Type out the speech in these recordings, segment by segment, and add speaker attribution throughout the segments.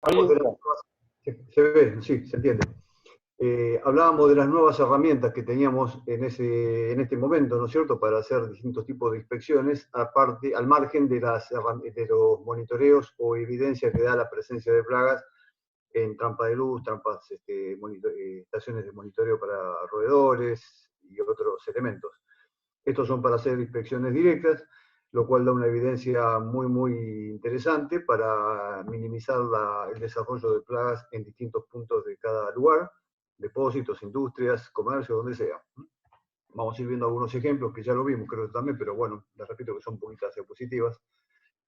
Speaker 1: Hablábamos de las nuevas, se ve, sí, se entiende. Hablábamos de las nuevas herramientas que teníamos en este momento, ¿no es cierto?, para hacer distintos tipos de inspecciones, aparte, al margen de los monitoreos o evidencia que da la presencia de plagas en trampa de luz, estaciones de monitoreo para roedores y otros elementos. Estos son para hacer inspecciones directas, lo cual da una evidencia muy, muy interesante para minimizar el desarrollo de plagas en distintos puntos de cada lugar, depósitos, industrias, comercios, donde sea. Vamos a ir viendo algunos ejemplos que ya lo vimos, creo que también, pero bueno, les repito que son poquitas diapositivas.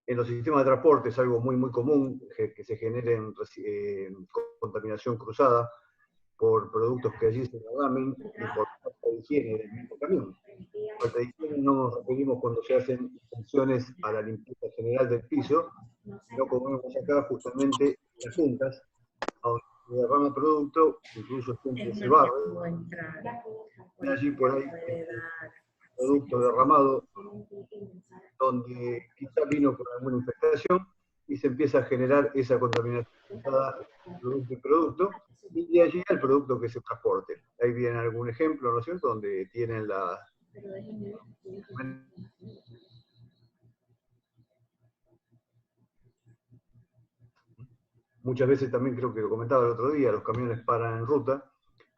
Speaker 1: En los sistemas de transporte es algo muy, muy común que se genere contaminación cruzada por productos que allí se derramen por falta de higiene del mismo camión. Falta de higiene no nos referimos cuando se hacen funciones a la limpieza general del piso, sino como vemos acá justamente las juntas, a donde se derrama el producto, incluso siempre se barre, y allí por ahí producto derramado, donde quizá vino con alguna infestación, y se empieza a generar esa contaminación del producto, y de allí al producto que se transporte. Ahí viene algún ejemplo, ¿no es cierto?, donde tienen la... Muchas veces también creo que lo comentaba el otro día, los camiones paran en ruta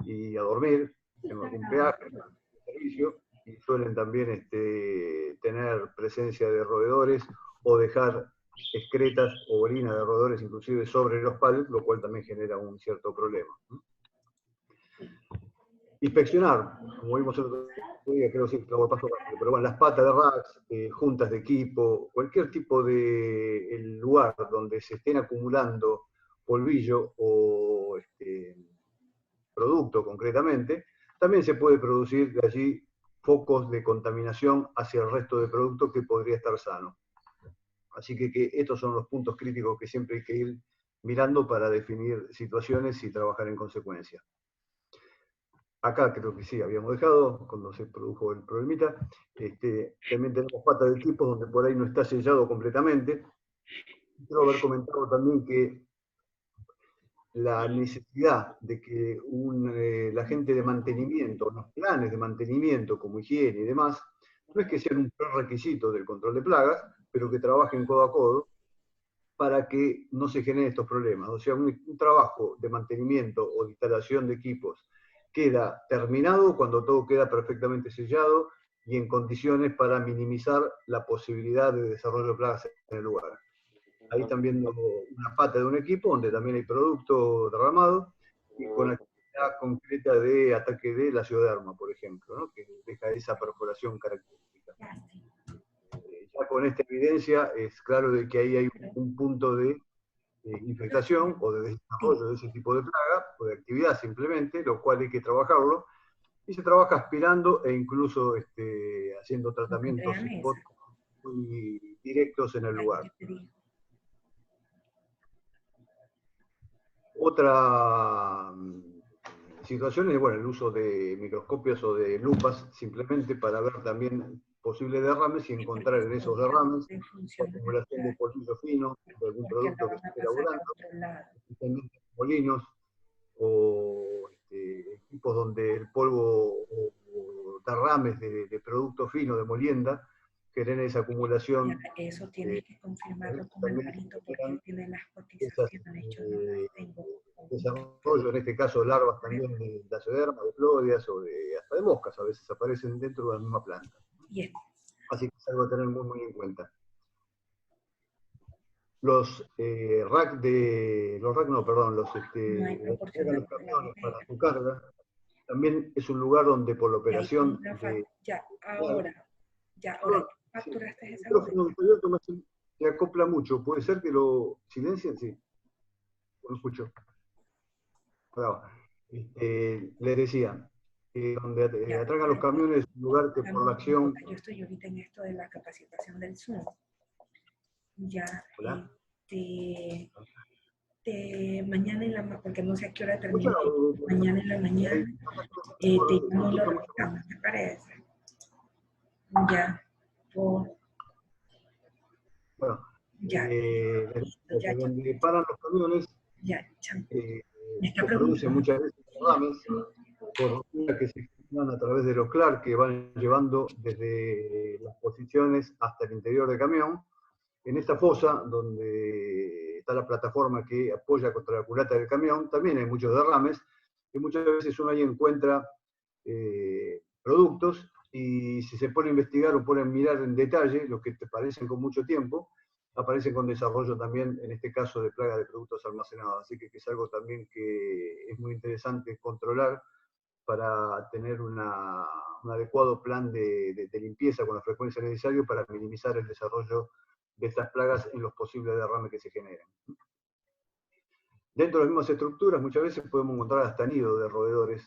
Speaker 1: y a dormir en algún peaje, en algún servicio, y suelen también tener presencia de roedores o dejar excretas o orinas de roedores inclusive sobre los palos, lo cual también genera un cierto problema. Inspeccionar, como vimos el otro día, creo que sí, lo paso rápido, pero bueno, las patas de racks, juntas de equipo, cualquier tipo de lugar donde se estén acumulando polvillo o producto concretamente, también se puede producir de allí focos de contaminación hacia el resto del producto que podría estar sano. Así que estos son los puntos críticos que siempre hay que ir mirando para definir situaciones y trabajar en consecuencia. Acá creo que sí, habíamos dejado, cuando se produjo el problemita. También tenemos patas de equipos donde por ahí no está sellado completamente. Quiero haber comentado también que la necesidad de que la gente de mantenimiento, los planes de mantenimiento como higiene y demás, no es que sean un prerequisito del control de plagas, pero que trabajen codo a codo para que no se generen estos problemas. O sea, un trabajo de mantenimiento o de instalación de equipos queda terminado cuando todo queda perfectamente sellado y en condiciones para minimizar la posibilidad de desarrollo de plagas en el lugar. Ahí están viendo una pata de un equipo donde también hay producto derramado y con actividad concreta de ataque de la ciudaderma, por ejemplo, ¿no?, que deja esa perforación característica. Ya con esta evidencia es claro de que ahí hay un punto de infectación o de desarrollo de ese tipo de plaga o de actividad simplemente, lo cual hay que trabajarlo, y se trabaja aspirando e incluso haciendo tratamientos muy directos en el lugar. Otra situación es, bueno, el uso de microscopios o de lupas simplemente para ver también posibles derrames y encontrar en esos derrames la acumulación de polvillo fino, de algún producto que se esté elaborando, especialmente molinos o equipos donde el polvo o derrames de producto fino, de molienda, genera esa acumulación.
Speaker 2: Eso tienes que confirmarlo con Alvarito porque él tiene las cotizaciones, yo no las tengo.
Speaker 1: Desarrollo, en este caso larvas también de Dasioderma, de Florias o hasta de moscas, a veces aparecen dentro de la misma planta. Así que es algo a tener muy, muy en cuenta. Los camiones para su carga, también es un lugar donde por la operación
Speaker 2: ahora facturaste esa
Speaker 1: se acopla mucho, puede ser que lo silencien, sí. No escucho. Les decía, donde atracan los camiones es un lugar que por la acción...
Speaker 2: Yo estoy ahorita en esto de la capacitación del Zoom. Ya, mañana en la porque no sé a qué hora termina, mañana en la mañana te llamo lo revisamos, ¿te parece? Ya,
Speaker 1: bueno, donde paran los camiones
Speaker 2: Ya, chao.
Speaker 1: Se
Speaker 2: Está
Speaker 1: produce
Speaker 2: preguntando.
Speaker 1: muchas veces derrames por rutas que se generan a través de los CLAR que van llevando desde las posiciones hasta el interior del camión. En esta fosa, donde está la plataforma que apoya contra la culata del camión, también hay muchos derrames, y muchas veces uno ahí encuentra productos, y si se pone a investigar o pone a mirar en detalle, los que te parecen con mucho tiempo, aparecen con desarrollo también, en este caso, de plaga de productos almacenados. Así que es algo también que es muy interesante controlar para tener un adecuado plan de limpieza con la frecuencia necesaria para minimizar el desarrollo de estas plagas en los posibles derrames que se generen. Dentro de las mismas estructuras muchas veces podemos encontrar hasta nidos de roedores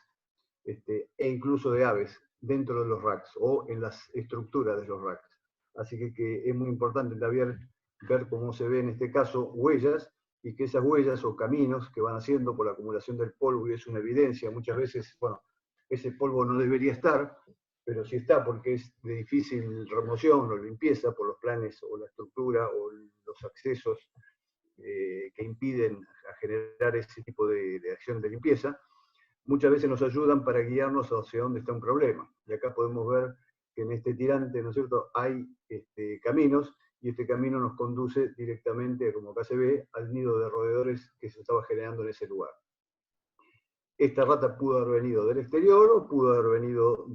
Speaker 1: e incluso de aves dentro de los racks o en las estructuras de los racks. Así que es muy importante también ver cómo se ve en este caso huellas, y que esas huellas o caminos que van haciendo por la acumulación del polvo, y es una evidencia, muchas veces, bueno, ese polvo no debería estar, pero sí está porque es de difícil remoción o limpieza por los planes o la estructura o los accesos que impiden a generar ese tipo de acción de limpieza. Muchas veces nos ayudan para guiarnos hacia dónde está un problema. Y acá podemos ver que en este tirante, ¿no es cierto?, hay caminos, y este camino nos conduce directamente, como acá se ve, al nido de roedores que se estaba generando en ese lugar. Esta rata pudo haber venido del exterior o pudo haber venido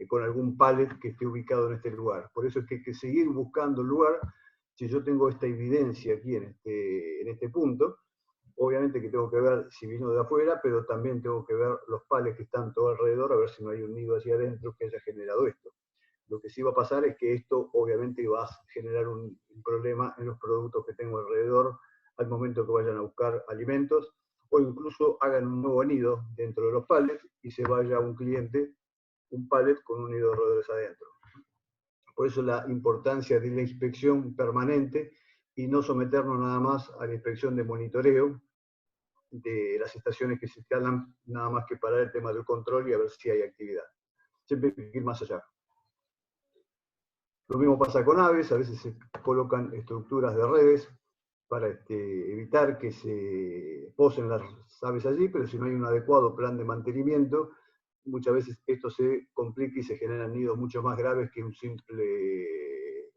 Speaker 1: con algún pallet que esté ubicado en este lugar. Por eso es que hay que seguir buscando el lugar. Si yo tengo esta evidencia aquí en este punto, obviamente que tengo que ver si vino de afuera, pero también tengo que ver los pales que están todo alrededor, a ver si no hay un nido hacia adentro que haya generado esto. Lo que sí va a pasar es que esto obviamente va a generar un problema en los productos que tengo alrededor al momento que vayan a buscar alimentos, o incluso hagan un nuevo nido dentro de los palets y se vaya un cliente, un palet con un nido de roedores adentro. Por eso la importancia de la inspección permanente y no someternos nada más a la inspección de monitoreo de las estaciones que se instalan, nada más que para el tema del control y a ver si hay actividad. Siempre hay que ir más allá. Lo mismo pasa con aves, a veces se colocan estructuras de redes para evitar que se posen las aves allí, pero si no hay un adecuado plan de mantenimiento, muchas veces esto se complica y se generan nidos mucho más graves que una simple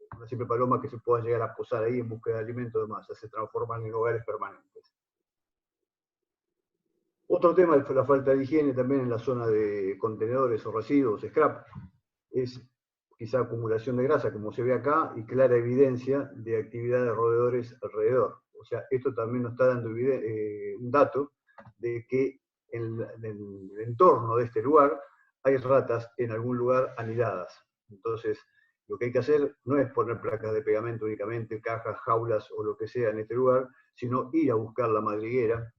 Speaker 1: paloma que se pueda llegar a posar ahí en búsqueda de alimento y demás, ya se transforman en hogares permanentes. Otro tema es la falta de higiene también en la zona de contenedores o residuos, scrap. Es quizá acumulación de grasa, como se ve acá, y clara evidencia de actividad de roedores alrededor. O sea, esto también nos está dando un dato de que en el entorno de este lugar hay ratas en algún lugar anidadas. Entonces, lo que hay que hacer no es poner placas de pegamento únicamente, cajas, jaulas o lo que sea en este lugar, sino ir a buscar la madriguera,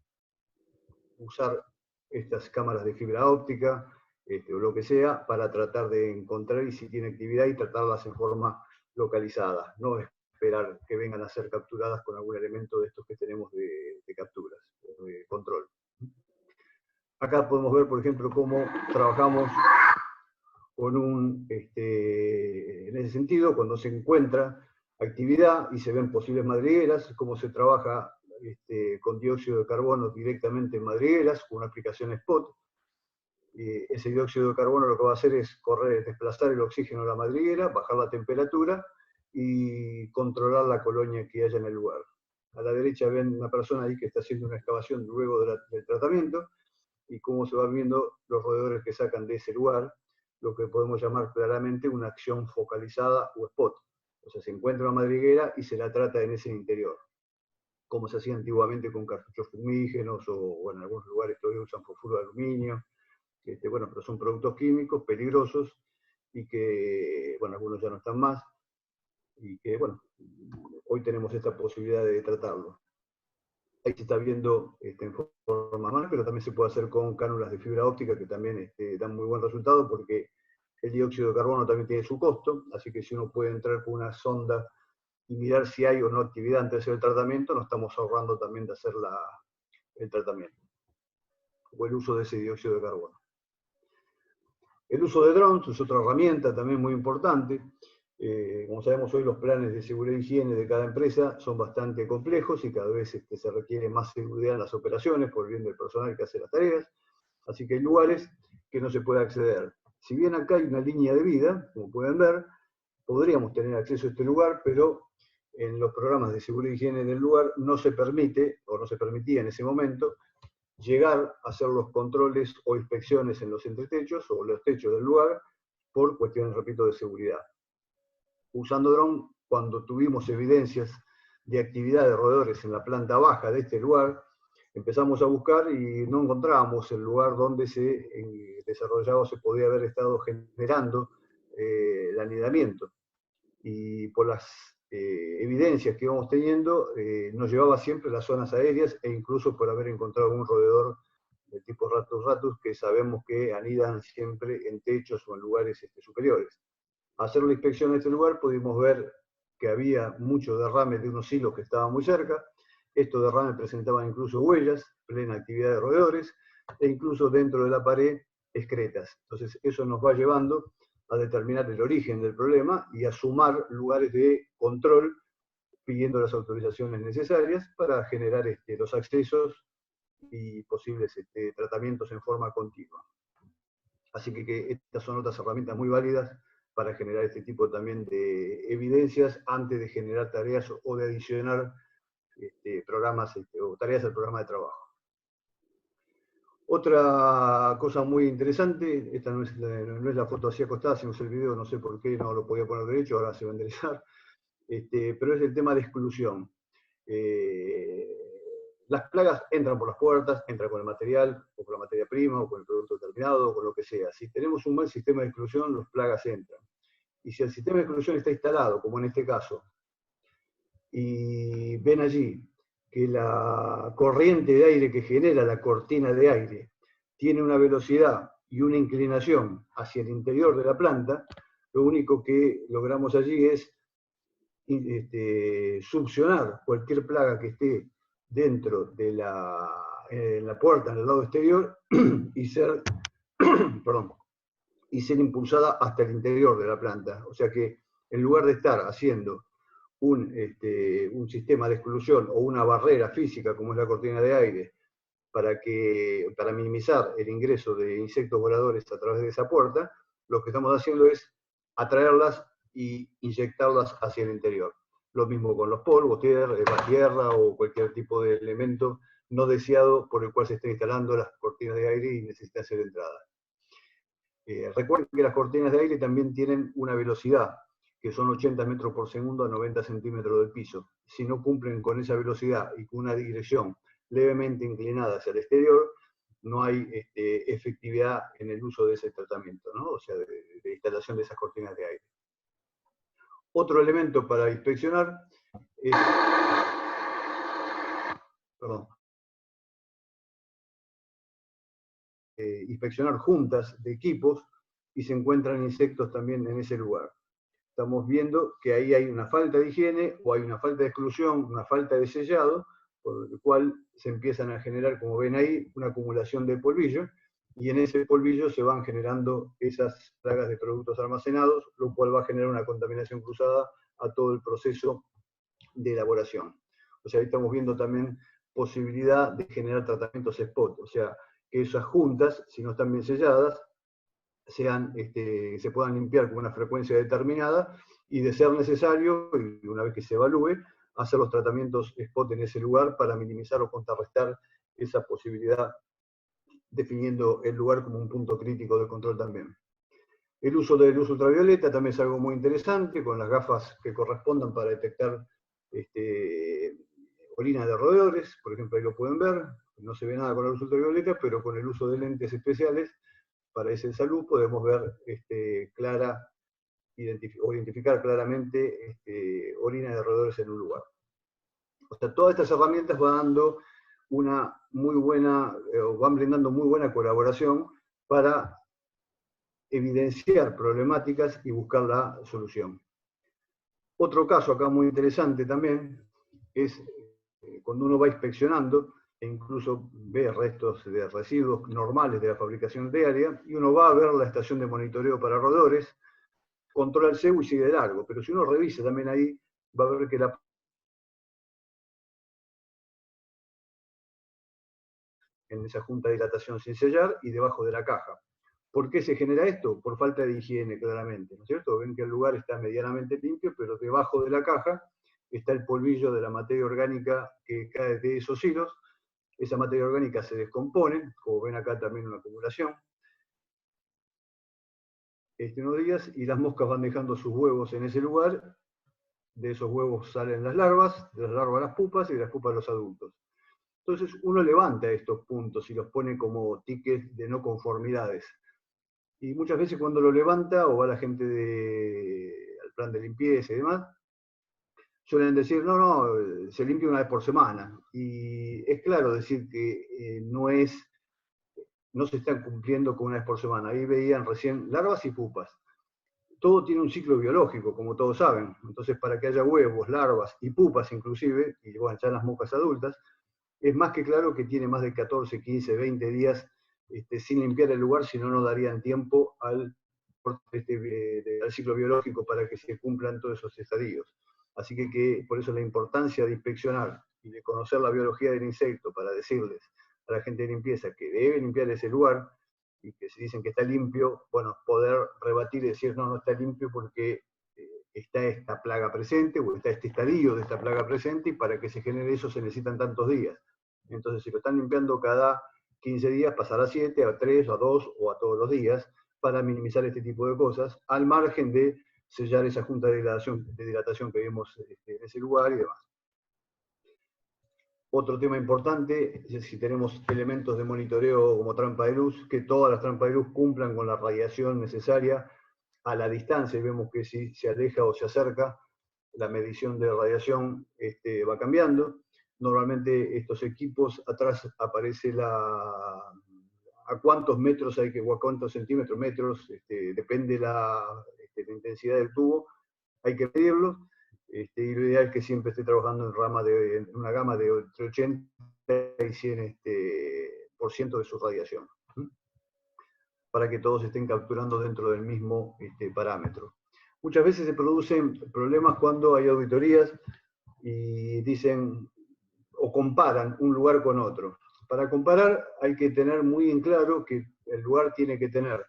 Speaker 1: usar estas cámaras de fibra óptica, o lo que sea, para tratar de encontrar y si tiene actividad y tratarlas en forma localizada, no esperar que vengan a ser capturadas con algún elemento de estos que tenemos de capturas, de control. Acá podemos ver, por ejemplo, cómo trabajamos con en ese sentido, cuando se encuentra actividad y se ven posibles madrigueras, cómo se trabaja con dióxido de carbono directamente en madrigueras, con una aplicación spot. Ese dióxido de carbono lo que va a hacer es desplazar el oxígeno a la madriguera, bajar la temperatura y controlar la colonia que haya en el lugar. A la derecha ven una persona ahí que está haciendo una excavación luego del tratamiento, y cómo se van viendo los roedores que sacan de ese lugar, lo que podemos llamar claramente una acción focalizada o spot. O sea, se encuentra una madriguera y se la trata en ese interior, como se hacía antiguamente con cartuchos fumígenos, o en algunos lugares todavía usan fosfuro de aluminio. Bueno, pero son productos químicos peligrosos y que, bueno, algunos ya no están más, y que, bueno, hoy tenemos esta posibilidad de tratarlo. Ahí se está viendo en forma manual, pero también se puede hacer con cánulas de fibra óptica que también dan muy buen resultado, porque el dióxido de carbono también tiene su costo, así que si uno puede entrar con una sonda y mirar si hay o no actividad antes de hacer el tratamiento, nos estamos ahorrando también de hacer el tratamiento, o el uso de ese dióxido de carbono. El uso de drones es otra herramienta también muy importante. Como sabemos hoy, los planes de seguridad e higiene de cada empresa son bastante complejos y cada vez se requiere más seguridad en las operaciones por el bien del personal que hace las tareas, así que hay lugares que no se puede acceder. Si bien acá hay una línea de vida, como pueden ver, podríamos tener acceso a este lugar, pero en los programas de seguridad e higiene del lugar no se permite, o no se permitía en ese momento, llegar a hacer los controles o inspecciones en los entretechos o los techos del lugar por cuestiones, repito, de seguridad. Usando dron, cuando tuvimos evidencias de actividad de roedores en la planta baja de este lugar, empezamos a buscar y no encontrábamos el lugar donde se desarrollaba o se podía haber estado generando el anidamiento. Y por las evidencias que íbamos teniendo, nos llevaba siempre a las zonas aéreas e incluso por haber encontrado un roedor de tipo ratus que sabemos que anidan siempre en techos o en lugares superiores. Al hacer la inspección de este lugar pudimos ver que había mucho derrame de unos hilos que estaban muy cerca. Estos derrames presentaban incluso huellas, plena actividad de roedores, e incluso dentro de la pared excretas. Entonces eso nos va llevando a determinar el origen del problema y a sumar lugares de control pidiendo las autorizaciones necesarias para generar los accesos y posibles tratamientos en forma continua. Así que estas son otras herramientas muy válidas para generar este tipo también de evidencias antes de generar tareas o de adicionar programas o tareas al programa de trabajo. Otra cosa muy interesante, esta no es la foto así acostada, si no es el video, no sé por qué no lo podía poner derecho, ahora se va a enderezar, pero es el tema de exclusión. Las plagas entran por las puertas, entran con el material, o con la materia prima, o con el producto terminado, o con lo que sea. Si tenemos un buen sistema de exclusión, las plagas entran. Y si el sistema de exclusión está instalado, como en este caso, y ven allí que la corriente de aire que genera la cortina de aire tiene una velocidad y una inclinación hacia el interior de la planta, lo único que logramos allí es succionar cualquier plaga que esté dentro de la puerta, en el lado exterior, y ser, perdón, y ser impulsada hasta el interior de la planta. O sea que en lugar de estar haciendo un sistema de exclusión o una barrera física como es la cortina de aire para minimizar el ingreso de insectos voladores a través de esa puerta, lo que estamos haciendo es atraerlas y inyectarlas hacia el interior. Lo mismo con los polvos, tierra o cualquier tipo de elemento no deseado por el cual se estén instalando las cortinas de aire y necesita hacer entrada. Recuerden que las cortinas de aire también tienen una velocidad, que son 80 metros por segundo a 90 centímetros del piso. Si no cumplen con esa velocidad y con una dirección levemente inclinada hacia el exterior, no hay efectividad en el uso de ese tratamiento, ¿no? O sea, de instalación de esas cortinas de aire. Otro elemento para inspeccionar es... Perdón. Inspeccionar juntas de equipos y se encuentran insectos también en ese lugar. Estamos viendo que ahí hay una falta de higiene o hay una falta de exclusión, una falta de sellado, por el cual se empiezan a generar, como ven ahí, una acumulación de polvillo, y en ese polvillo se van generando esas plagas de productos almacenados, lo cual va a generar una contaminación cruzada a todo el proceso de elaboración. O sea, ahí estamos viendo también posibilidad de generar tratamientos spot, o sea, que esas juntas, si no están bien selladas, se puedan limpiar con una frecuencia determinada y de ser necesario, y una vez que se evalúe, hacer los tratamientos spot en ese lugar para minimizar o contrarrestar esa posibilidad, definiendo el lugar como un punto crítico de control también. El uso de luz ultravioleta también es algo muy interesante, con las gafas que correspondan para detectar orina de roedores, por ejemplo, ahí lo pueden ver, no se ve nada con la luz ultravioleta, pero con el uso de lentes especiales para ese salud podemos ver identificar claramente orina de roedores en un lugar. O sea, todas estas herramientas van dando una muy buena, van brindando muy buena colaboración para evidenciar problemáticas y buscar la solución. Otro caso acá muy interesante también es cuando uno va inspeccionando e incluso ve restos de residuos normales de la fabricación diaria y uno va a ver la estación de monitoreo para roedores controla el cebo y sigue de largo. Pero si uno revisa también ahí, va a ver que en esa junta de dilatación sin sellar y debajo de la caja. ¿Por qué se genera esto? Por falta de higiene, claramente, ¿no es cierto? Ven que el lugar está medianamente limpio, pero debajo de la caja está el polvillo de la materia orgánica que cae de esos hilos. Esa materia orgánica se descompone, como ven acá también una acumulación, unos días, y las moscas van dejando sus huevos en ese lugar. De esos huevos salen las larvas, de las larvas las pupas y de las pupas los adultos. Entonces uno levanta estos puntos y los pone como tickets de no conformidades. Y muchas veces cuando lo levanta, o va la gente al plan de limpieza y demás, suelen decir, no, se limpia una vez por semana. Y es claro decir que no se están cumpliendo con una vez por semana. Ahí veían recién larvas y pupas. Todo tiene un ciclo biológico, como todos saben. Entonces, para que haya huevos, larvas y pupas inclusive, y bueno, ya las moscas adultas, es más que claro que tiene más de 14, 15, 20 días sin limpiar el lugar, si no, no darían tiempo al ciclo biológico para que se cumplan todos esos estadios. Así que por eso la importancia de inspeccionar y de conocer la biología del insecto para decirles a la gente de limpieza que debe limpiar ese lugar, y que si dicen que está limpio, bueno, poder rebatir y decir no está limpio porque está esta plaga presente o está este estadio de esta plaga presente, y para que se genere eso se necesitan tantos días. Entonces, si lo están limpiando cada 15 días, pasar a 7, a 3, a 2 o a todos los días, para minimizar este tipo de cosas, al margen de sellar esa junta de dilatación que vemos en ese lugar y demás. Otro tema importante es si tenemos elementos de monitoreo como trampa de luz, que todas las trampas de luz cumplan con la radiación necesaria a la distancia, y vemos que si se aleja o se acerca, la medición de radiación va cambiando. Normalmente estos equipos, atrás aparece a cuántos metros hay que, o a cuántos centímetros, metros, depende la intensidad del tubo, hay que medirlos. Y lo ideal es que siempre esté trabajando en una gama de entre 80 y 100% de su radiación, para que todos estén capturando dentro del mismo parámetro. Muchas veces se producen problemas cuando hay auditorías y dicen o comparan un lugar con otro. Para comparar hay que tener muy en claro que el lugar tiene que tener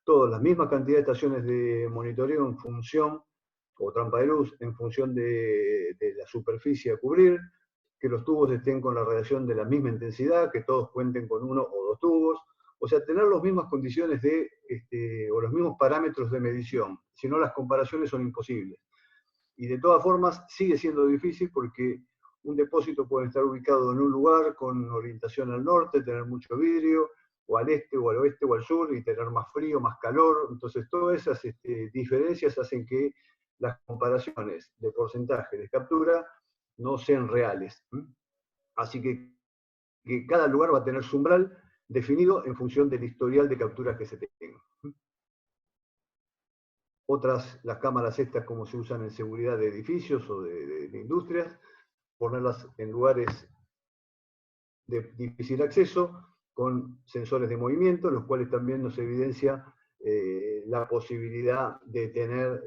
Speaker 1: todas las mismas cantidades de estaciones de monitoreo en función, o trampa de luz, en función de la superficie a cubrir, que los tubos estén con la radiación de la misma intensidad, que todos cuenten con uno o dos tubos, o sea, tener las mismas condiciones o los mismos parámetros de medición, si no las comparaciones son imposibles. Y de todas formas sigue siendo difícil porque un depósito puede estar ubicado en un lugar con orientación al norte, tener mucho vidrio, o al este, o al oeste, o al sur, y tener más frío, más calor. Entonces todas esas diferencias hacen que las comparaciones de porcentaje de captura no sean reales. Así que cada lugar va a tener su umbral definido en función del historial de capturas que se tenga. Otras, las cámaras estas como se usan en seguridad de edificios o de industrias, ponerlas en lugares de difícil acceso, con sensores de movimiento, los cuales también nos evidencia la posibilidad de tener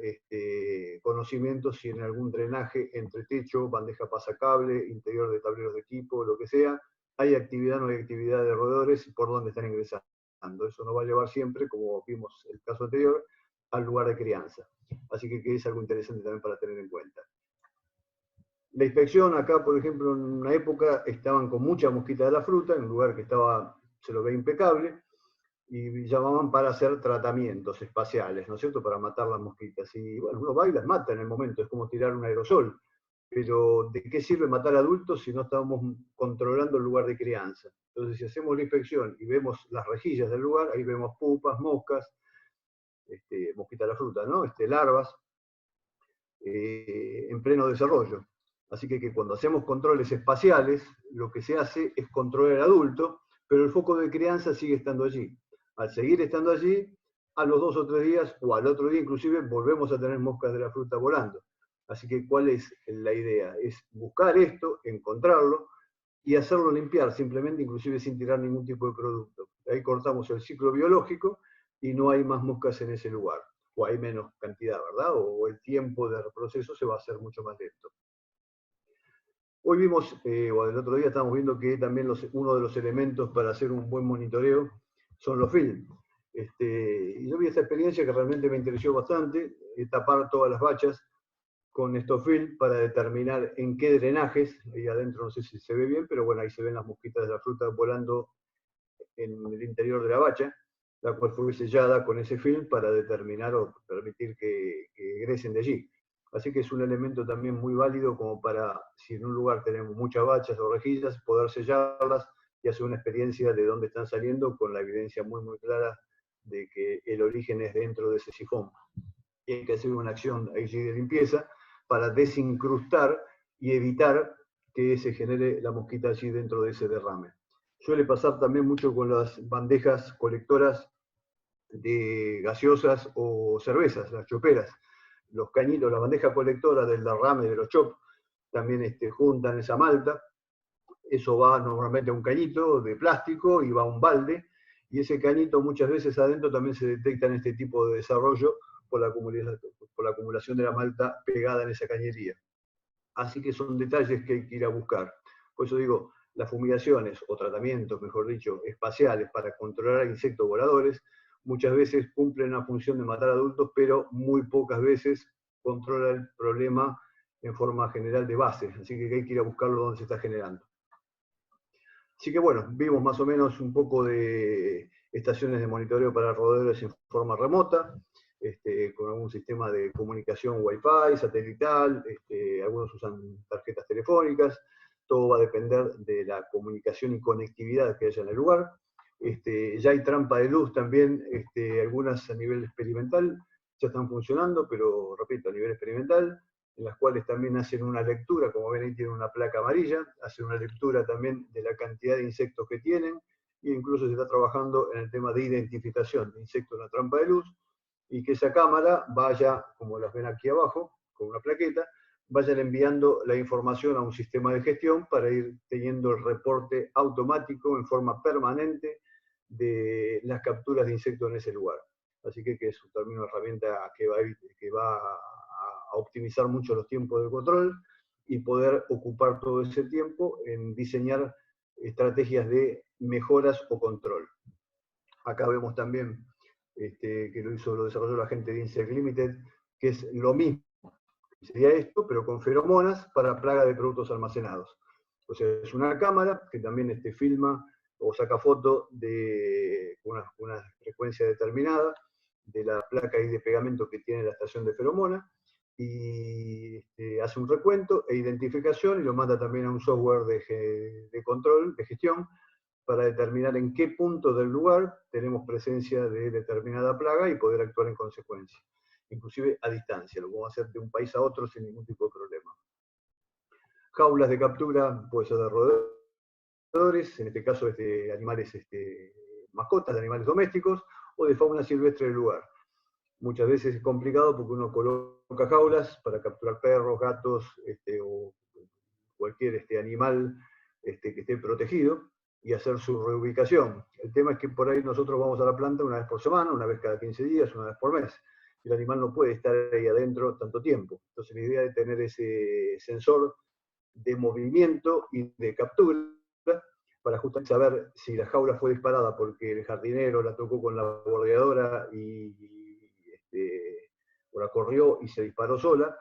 Speaker 1: conocimiento si en algún drenaje entre techo, bandeja pasacable, interior de tableros de equipo, lo que sea, hay actividad o no hay actividad de roedores y por dónde están ingresando. Eso nos va a llevar siempre, como vimos en el caso anterior, al lugar de crianza. Así que es algo interesante también para tener en cuenta. La inspección acá, por ejemplo, en una época estaban con mucha mosquita de la fruta, en un lugar que se lo ve impecable, y llamaban para hacer tratamientos espaciales, ¿no es cierto?, para matar las mosquitas. Y bueno, uno va y las mata en el momento, es como tirar un aerosol. Pero ¿de qué sirve matar adultos si no estamos controlando el lugar de crianza? Entonces, si hacemos la inspección y vemos las rejillas del lugar, ahí vemos pupas, moscas, mosquita de la fruta, ¿no? Larvas, en pleno desarrollo. Así que cuando hacemos controles espaciales, lo que se hace es controlar al adulto, pero el foco de crianza sigue estando allí. Al seguir estando allí, a los 2 o 3 días, o al otro día inclusive, volvemos a tener moscas de la fruta volando. Así que, ¿cuál es la idea? Es buscar esto, encontrarlo, y hacerlo limpiar, simplemente, inclusive sin tirar ningún tipo de producto. Ahí cortamos el ciclo biológico y no hay más moscas en ese lugar. o hay menos cantidad, ¿verdad? O el tiempo de reproceso se va a hacer mucho más lento. Hoy vimos, o el otro día estábamos viendo que también uno de los elementos para hacer un buen monitoreo son los films. Y yo vi esta experiencia que realmente me interesó bastante, tapar todas las bachas con estos films para determinar en qué drenajes, ahí adentro no sé si se ve bien, pero bueno, ahí se ven las mosquitas de la fruta volando en el interior de la bacha, la cual fue sellada con ese film para determinar o permitir que egresen de allí. Así que es un elemento también muy válido como para, si en un lugar tenemos muchas bachas o rejillas, poder sellarlas y hacer una experiencia de dónde están saliendo con la evidencia muy, muy clara de que el origen es dentro de ese sifón. Y hay que hacer una acción allí de limpieza para desincrustar y evitar que se genere la mosquita allí dentro de ese derrame. Suele pasar también mucho con las bandejas colectoras de gaseosas o cervezas, las choperas. Los cañitos, la bandeja colectora del derrame de los chop, también juntan esa malta. Eso va normalmente a un cañito de plástico y va a un balde. Y ese cañito muchas veces adentro también se detectan este tipo de desarrollo por la acumulación de la malta pegada en esa cañería. Así que son detalles que hay que ir a buscar. Por eso digo, las fumigaciones o tratamientos, mejor dicho, espaciales para controlar a insectos voladores, muchas veces cumplen una función de matar adultos, pero muy pocas veces controla el problema en forma general de base. Así que hay que ir a buscarlo donde se está generando. Así que bueno, vimos más o menos un poco de estaciones de monitoreo para roedores en forma remota, con algún sistema de comunicación Wi-Fi, satelital, algunos usan tarjetas telefónicas, todo va a depender de la comunicación y conectividad que haya en el lugar. Ya hay trampa de luz también, algunas a nivel experimental ya están funcionando, pero repito, a nivel experimental, en las cuales también hacen una lectura, como ven ahí tienen una placa amarilla, hacen una lectura también de la cantidad de insectos que tienen, e incluso se está trabajando en el tema de identificación de insectos en la trampa de luz, y que esa cámara vaya, como las ven aquí abajo, con una plaqueta, vayan enviando la información a un sistema de gestión para ir teniendo el reporte automático en forma permanente de las capturas de insectos en ese lugar. Así que es también una herramienta que va a optimizar mucho los tiempos de control y poder ocupar todo ese tiempo en diseñar estrategias de mejoras o control. Acá vemos también que lo desarrolló la gente de Insect Limited, que es lo mismo. Sería esto, pero con feromonas para plaga de productos almacenados. O sea, es una cámara que también filma o saca foto de una frecuencia determinada de la placa y de pegamento que tiene la estación de feromona, y hace un recuento e identificación y lo manda también a un software de control, de gestión, para determinar en qué punto del lugar tenemos presencia de determinada plaga y poder actuar en consecuencia. Inclusive a distancia, lo podemos hacer de un país a otro sin ningún tipo de problema. Jaulas de captura, puede ser de roedores, en este caso de animales, mascotas, de animales domésticos, o de fauna silvestre del lugar. Muchas veces es complicado porque uno coloca jaulas para capturar perros, gatos, o cualquier animal que esté protegido, y hacer su reubicación. El tema es que por ahí nosotros vamos a la planta una vez por semana, una vez cada 15 días, una vez por mes. El animal no puede estar ahí adentro tanto tiempo. Entonces la idea de tener ese sensor de movimiento y de captura para justamente saber si la jaula fue disparada porque el jardinero la tocó con la bordeadora o la corrió y se disparó sola,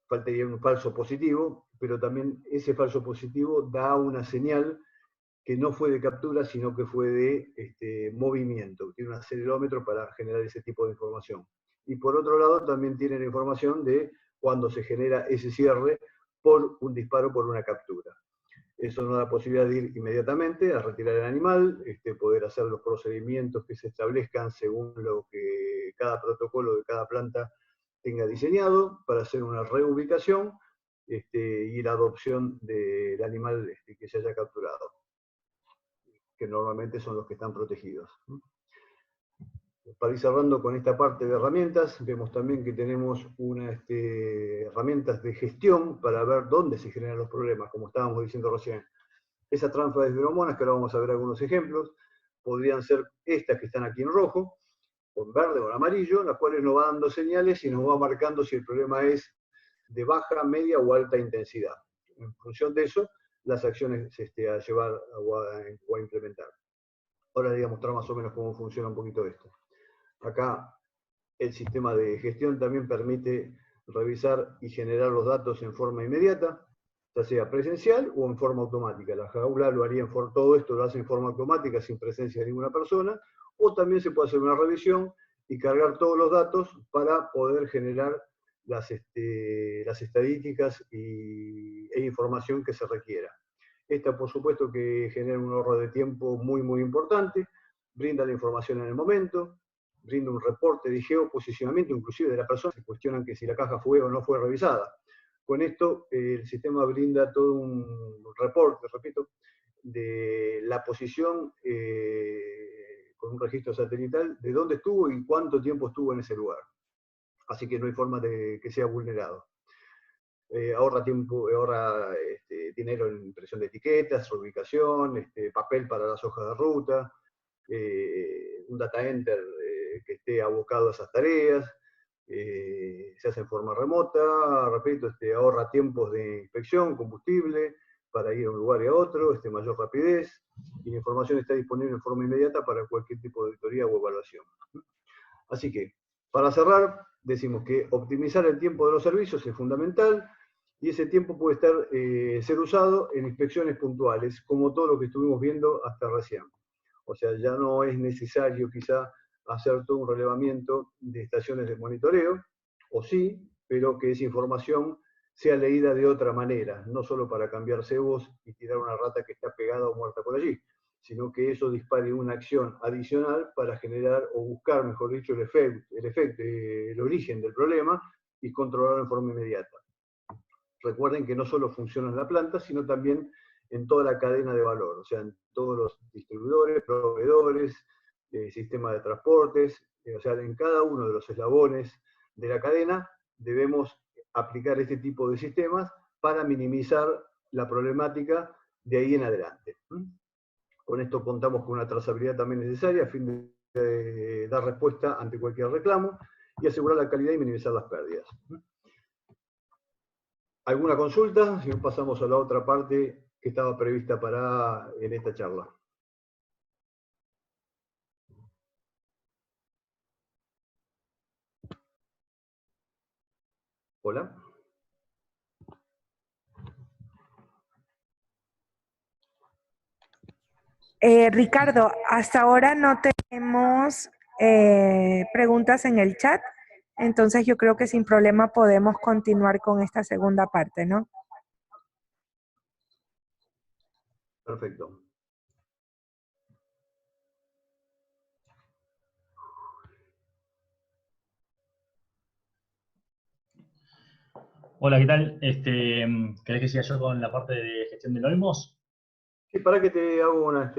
Speaker 1: faltaría un falso positivo, pero también ese falso positivo da una señal que no fue de captura, sino que fue de movimiento. Tiene un acelerómetro para generar ese tipo de información. Y por otro lado, también tiene la información de cuando se genera ese cierre por un disparo, por una captura. Eso nos da la posibilidad de ir inmediatamente a retirar el animal, poder hacer los procedimientos que se establezcan según lo que cada protocolo de cada planta tenga diseñado para hacer una reubicación y la adopción del animal que se haya capturado, que normalmente son los que están protegidos. Para ir cerrando con esta parte de herramientas, vemos también que tenemos herramientas de gestión para ver dónde se generan los problemas, como estábamos diciendo recién. Esas trampas de feromonas, que ahora vamos a ver algunos ejemplos, podrían ser estas que están aquí en rojo, o en verde o en amarillo, las cuales nos va dando señales y nos va marcando si el problema es de baja, media o alta intensidad. En función de eso, las acciones a llevar o a implementar. Ahora les voy a mostrar más o menos cómo funciona un poquito esto. Acá el sistema de gestión también permite revisar y generar los datos en forma inmediata, ya sea presencial o en forma automática. La jaula lo haría todo esto lo hace en forma automática sin presencia de ninguna persona, o también se puede hacer una revisión y cargar todos los datos para poder generar las estadísticas e información que se requiera. Esta, por supuesto, que genera un ahorro de tiempo muy, muy importante, brinda la información en el momento, brinda un reporte de geoposicionamiento, inclusive de la persona, se cuestionan que si la caja fue o no fue revisada. Con esto, el sistema brinda todo un reporte, repito, de la posición con un registro satelital, de dónde estuvo y cuánto tiempo estuvo en ese lugar. Así que no hay forma de que sea vulnerado. Ahorra tiempo, ahorra dinero en impresión de etiquetas, reubicación, papel para las hojas de ruta, un data enter que esté abocado a esas tareas, se hace en forma remota, repito, ahorra tiempos de inspección, combustible, para ir a un lugar y a otro, mayor rapidez, y la información está disponible en forma inmediata para cualquier tipo de auditoría o evaluación. Así que, para cerrar, decimos que optimizar el tiempo de los servicios es fundamental, y ese tiempo puede ser usado en inspecciones puntuales, como todo lo que estuvimos viendo hasta recién. O sea, ya no es necesario quizá hacer todo un relevamiento de estaciones de monitoreo, o sí, pero que esa información sea leída de otra manera, no solo para cambiar cebos y tirar una rata que está pegada o muerta por allí, sino que eso dispare una acción adicional para generar o buscar, mejor dicho, el origen del problema y controlarlo en forma inmediata. Recuerden que no solo funciona en la planta, sino también en toda la cadena de valor, o sea, en todos los distribuidores, proveedores, sistemas de transportes, o sea, en cada uno de los eslabones de la cadena debemos aplicar este tipo de sistemas para minimizar la problemática de ahí en adelante. Con esto contamos con una trazabilidad también necesaria a fin de dar respuesta ante cualquier reclamo y asegurar la calidad y minimizar las pérdidas. ¿Alguna consulta? Si no, pasamos a la otra parte que estaba prevista en esta charla. Hola.
Speaker 2: Ricardo, hasta ahora no tenemos preguntas en el chat, entonces yo creo que sin problema podemos continuar con esta segunda parte, ¿no?
Speaker 1: Perfecto.
Speaker 3: Hola, ¿qué tal? ¿Querés que siga yo con la parte de gestión de Olmos?
Speaker 1: Sí, para que te hago la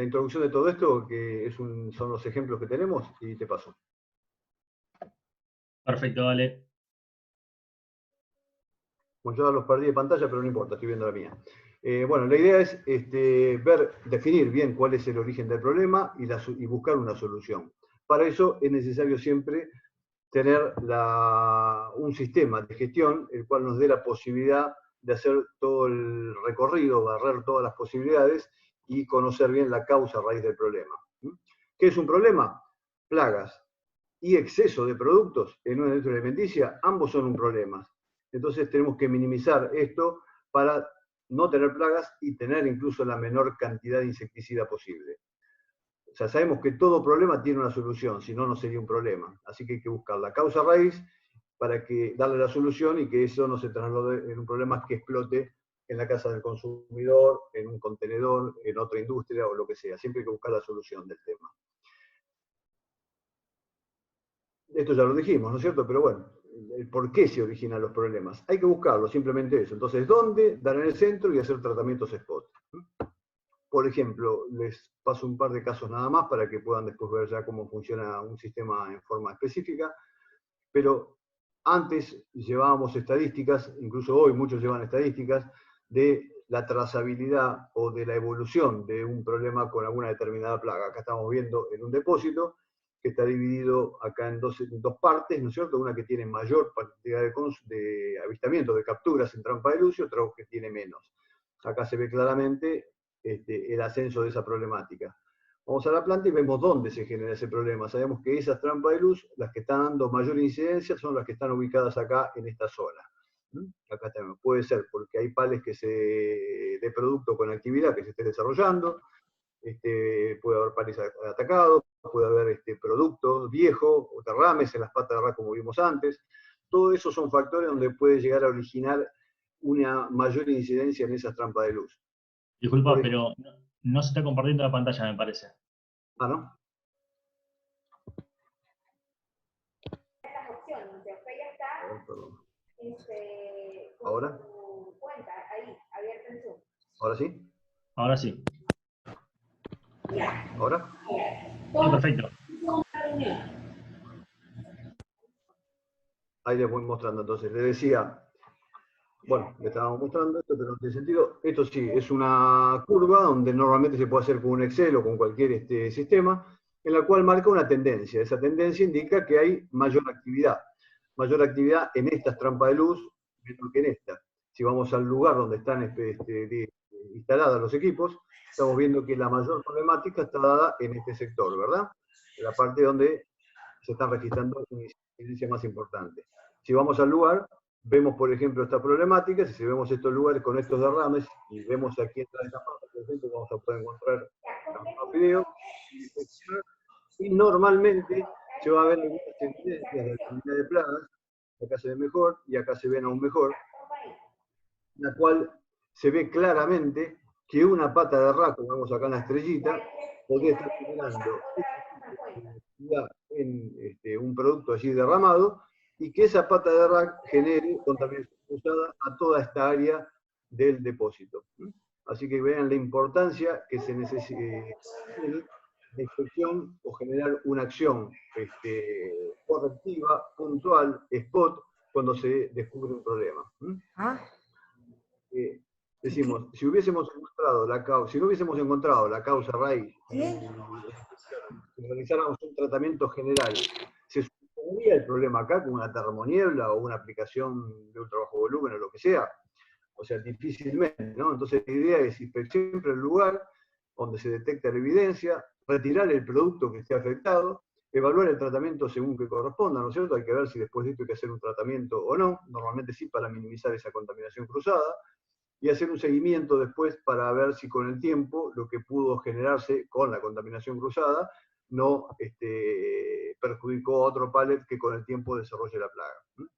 Speaker 1: introducción de todo esto, que son los ejemplos que tenemos, y te paso.
Speaker 3: Perfecto, dale.
Speaker 1: Bueno, yo los perdí de pantalla, pero no importa, estoy viendo la mía. Bueno, la idea es definir bien cuál es el origen del problema y buscar una solución. Para eso es necesario siempre tener un sistema de gestión, el cual nos dé la posibilidad de hacer todo el recorrido, barrer todas las posibilidades y conocer bien la causa a raíz del problema. ¿Qué es un problema? Plagas y exceso de productos en una industria alimenticia, ambos son un problema. Entonces tenemos que minimizar esto para no tener plagas y tener incluso la menor cantidad de insecticida posible. O sea, sabemos que todo problema tiene una solución, si no, no sería un problema. Así que hay que buscar la causa raíz para darle la solución y que eso no se traslade en un problema que explote en la casa del consumidor, en un contenedor, en otra industria o lo que sea. Siempre hay que buscar la solución del tema. Esto ya lo dijimos, ¿no es cierto? Pero bueno, el por qué se originan los problemas. Hay que buscarlo, simplemente eso. Entonces, ¿dónde? Dar en el centro y hacer tratamientos spot. Por ejemplo, les paso un par de casos nada más para que puedan después ver ya cómo funciona un sistema en forma específica. Pero antes llevábamos estadísticas, incluso hoy muchos llevan estadísticas, de la trazabilidad o de la evolución de un problema con alguna determinada plaga. Acá estamos viendo en un depósito que está dividido acá en dos partes, ¿no es cierto? Una que tiene mayor cantidad de avistamiento, de capturas en trampa de luz, y otra que tiene menos. Acá se ve claramente el ascenso de esa problemática. Vamos a la planta y vemos dónde se genera ese problema. Sabemos que esas trampas de luz, las que están dando mayor incidencia, son las que están ubicadas acá en esta zona. Acá también puede ser porque hay pales de producto con actividad que se esté desarrollando, puede haber pales atacados, puede haber productos viejos o derrames en las patas de rack como vimos antes. Todo eso son factores donde puede llegar a originar una mayor incidencia en esas trampas de luz.
Speaker 3: Disculpa, pero no se está compartiendo la pantalla, me parece.
Speaker 1: Ah, ¿no? ¿Ahora? ¿Ahora sí?
Speaker 3: Ahora sí.
Speaker 1: ¿Ahora?
Speaker 3: Sí, perfecto.
Speaker 1: Ahí les voy mostrando entonces. Les decía, bueno, le estábamos mostrando esto, pero no tiene sentido. Esto sí, es una curva donde normalmente se puede hacer con un Excel o con cualquier sistema, en la cual marca una tendencia. Esa tendencia indica que hay mayor actividad. Mayor actividad en estas trampas de luz, menor que en esta. Si vamos al lugar donde están instalados los equipos, estamos viendo que la mayor problemática está dada en este sector, ¿verdad? En la parte donde se están registrando una incidencia más importante. Si vamos al lugar, vemos, por ejemplo, esta problemática. Si vemos estos lugares con estos derrames, y vemos aquí en esta parte, por ejemplo, vamos a poder encontrar un video, y normalmente se va a ver algunas evidencias de actividad de plagas. Acá se ve mejor, y acá se ven aún mejor, la cual se ve claramente que una pata de rack, como vemos acá en la estrellita, podría estar generando en un producto allí derramado, y que esa pata de rack genere contaminación cruzada a toda esta área del depósito. Así que vean la importancia que se necesita de inspección o generar una acción correctiva, puntual, spot, cuando se descubre un problema. Decimos, si no hubiésemos encontrado la causa raíz, si realizáramos un tratamiento general, ¿se solucionaría el problema acá con una termoniebla o una aplicación de ultra bajo volumen o lo que sea? O sea, difícilmente, ¿no? Entonces la idea es inspeccionar siempre el lugar donde se detecta la evidencia, retirar el producto que esté afectado, evaluar el tratamiento según que corresponda, ¿no es cierto? Hay que ver si después de esto hay que hacer un tratamiento o no, normalmente sí para minimizar esa contaminación cruzada, y hacer un seguimiento después para ver si con el tiempo lo que pudo generarse con la contaminación cruzada no perjudicó a otro pallet que con el tiempo desarrolle la plaga.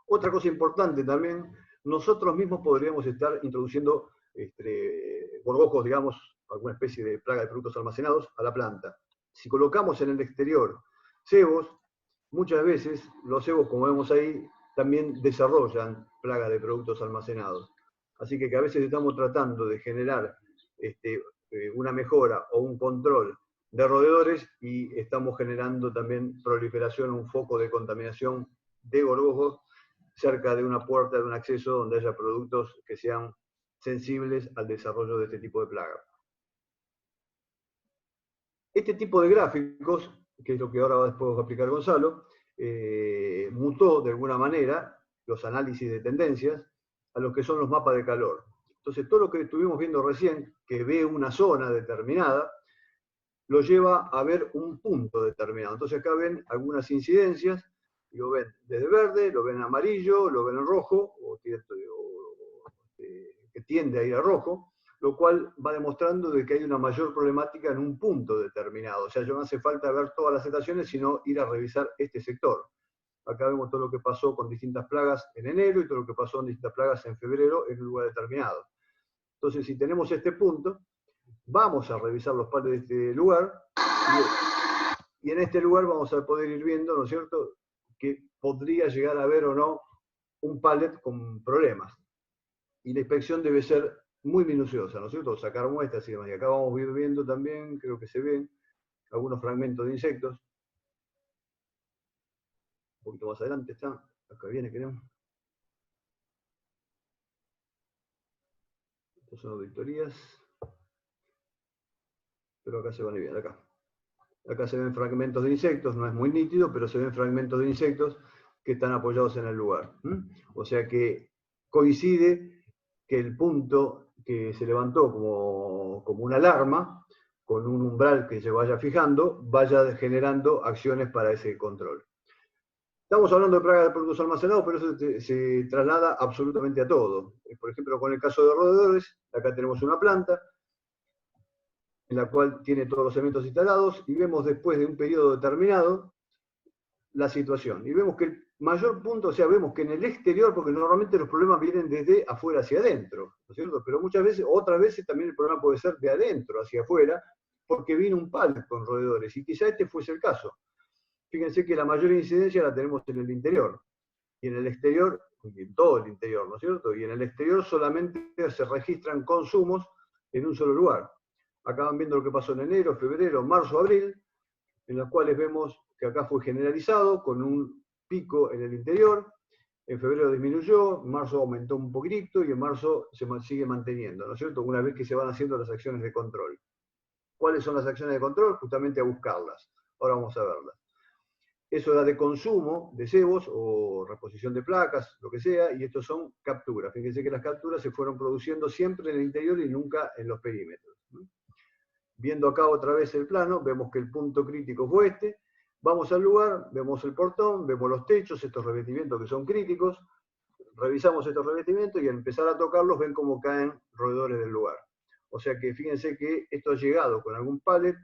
Speaker 1: Otra cosa importante también, nosotros mismos podríamos estar introduciendo gorgojos, digamos, alguna especie de plaga de productos almacenados a la planta. Si colocamos en el exterior cebos, muchas veces los cebos, como vemos ahí, también desarrollan plaga de productos almacenados. Así que a veces estamos tratando de generar una mejora o un control de roedores y estamos generando también proliferación, un foco de contaminación de gorgojos cerca de una puerta, de un acceso donde haya productos que sean sensibles al desarrollo de este tipo de plaga. Este tipo de gráficos, que es lo que ahora después va a explicar Gonzalo, mutó de alguna manera los análisis de tendencias a lo que son los mapas de calor. Entonces, todo lo que estuvimos viendo recién, que ve una zona determinada, lo lleva a ver un punto determinado. Entonces, acá ven algunas incidencias, y lo ven desde verde, lo ven en amarillo, lo ven en rojo, que tiende a ir a rojo, lo cual va demostrando de que hay una mayor problemática en un punto determinado. O sea, ya no hace falta ver todas las estaciones, sino ir a revisar este sector. Acá vemos todo lo que pasó con distintas plagas en enero y todo lo que pasó en distintas plagas en febrero en un lugar determinado. Entonces, si tenemos este punto, vamos a revisar los pares de este lugar y en este lugar vamos a poder ir viendo, ¿no es cierto?, que podría llegar a haber o no un pallet con problemas. Y la inspección debe ser muy minuciosa, ¿no es cierto?, sacar muestras y demás. Y acá vamos a ir viendo también, creo que se ven, algunos fragmentos de insectos. Un poquito más adelante está, acá viene, creo. Estas son auditorías. Pero acá se van a ver, acá. Acá se ven fragmentos de insectos, no es muy nítido, pero se ven fragmentos de insectos que están apoyados en el lugar. O sea que coincide que el punto que se levantó como una alarma, con un umbral que se vaya fijando, vaya generando acciones para ese control. Estamos hablando de plagas de productos almacenados, pero eso se traslada absolutamente a todo. Por ejemplo, con el caso de roedores, acá tenemos una planta en la cual tiene todos los elementos instalados y vemos después de un periodo determinado la situación. Y vemos que el mayor punto, o sea, vemos que en el exterior, porque normalmente los problemas vienen desde afuera hacia adentro, ¿no es cierto? Pero muchas veces, otras veces también el problema puede ser de adentro hacia afuera, porque vino un pallet con roedores, y quizá este fuese el caso. Fíjense que la mayor incidencia la tenemos en el interior, y en el exterior, y en todo el interior, ¿no es cierto? Y en el exterior solamente se registran consumos en un solo lugar. Acá van viendo lo que pasó en enero, febrero, marzo, abril, en los cuales vemos que acá fue generalizado con un pico en el interior, en febrero disminuyó, en marzo aumentó un poquito y en marzo se sigue manteniendo, ¿no es cierto? Una vez que se van haciendo las acciones de control. ¿Cuáles son las acciones de control? Justamente a buscarlas. Ahora vamos a verlas. Eso da de consumo de cebos o reposición de placas, lo que sea, y estos son capturas. Fíjense que las capturas se fueron produciendo siempre en el interior y nunca en los perímetros. Viendo acá otra vez el plano, vemos que el punto crítico fue este. Vamos al lugar, vemos el portón, vemos los techos, estos revestimientos que son críticos. Revisamos estos revestimientos y al empezar a tocarlos ven cómo caen roedores del lugar. O sea que fíjense que esto ha llegado con algún pallet,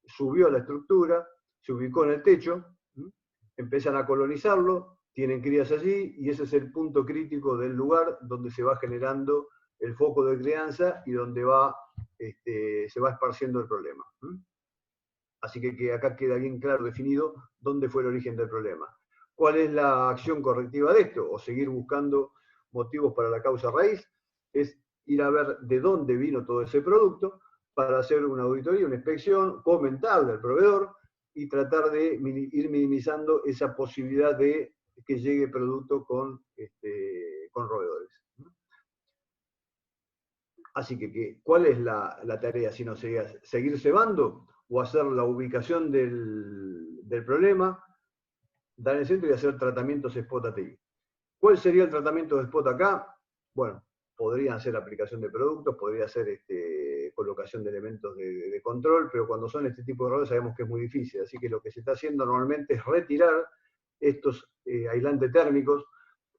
Speaker 1: subió a la estructura, se ubicó en el techo, empiezan a colonizarlo, tienen crías allí y ese es el punto crítico del lugar donde se va generando el foco de crianza y donde se va esparciendo el problema. Así que acá queda bien claro, definido, dónde fue el origen del problema. ¿Cuál es la acción correctiva de esto? O seguir buscando motivos para la causa raíz, es ir a ver de dónde vino todo ese producto para hacer una auditoría, una inspección, comentarle al proveedor y tratar de ir minimizando esa posibilidad de que llegue producto con roedores. Así que ¿cuál es la tarea? Si no sería seguir cebando o hacer la ubicación del problema, dar el centro y hacer tratamientos spot ATI. ¿Cuál sería el tratamiento de spot acá? Bueno, podrían ser aplicación de productos, podría ser colocación de elementos de control, pero cuando son este tipo de errores sabemos que es muy difícil, así que lo que se está haciendo normalmente es retirar estos aislantes térmicos,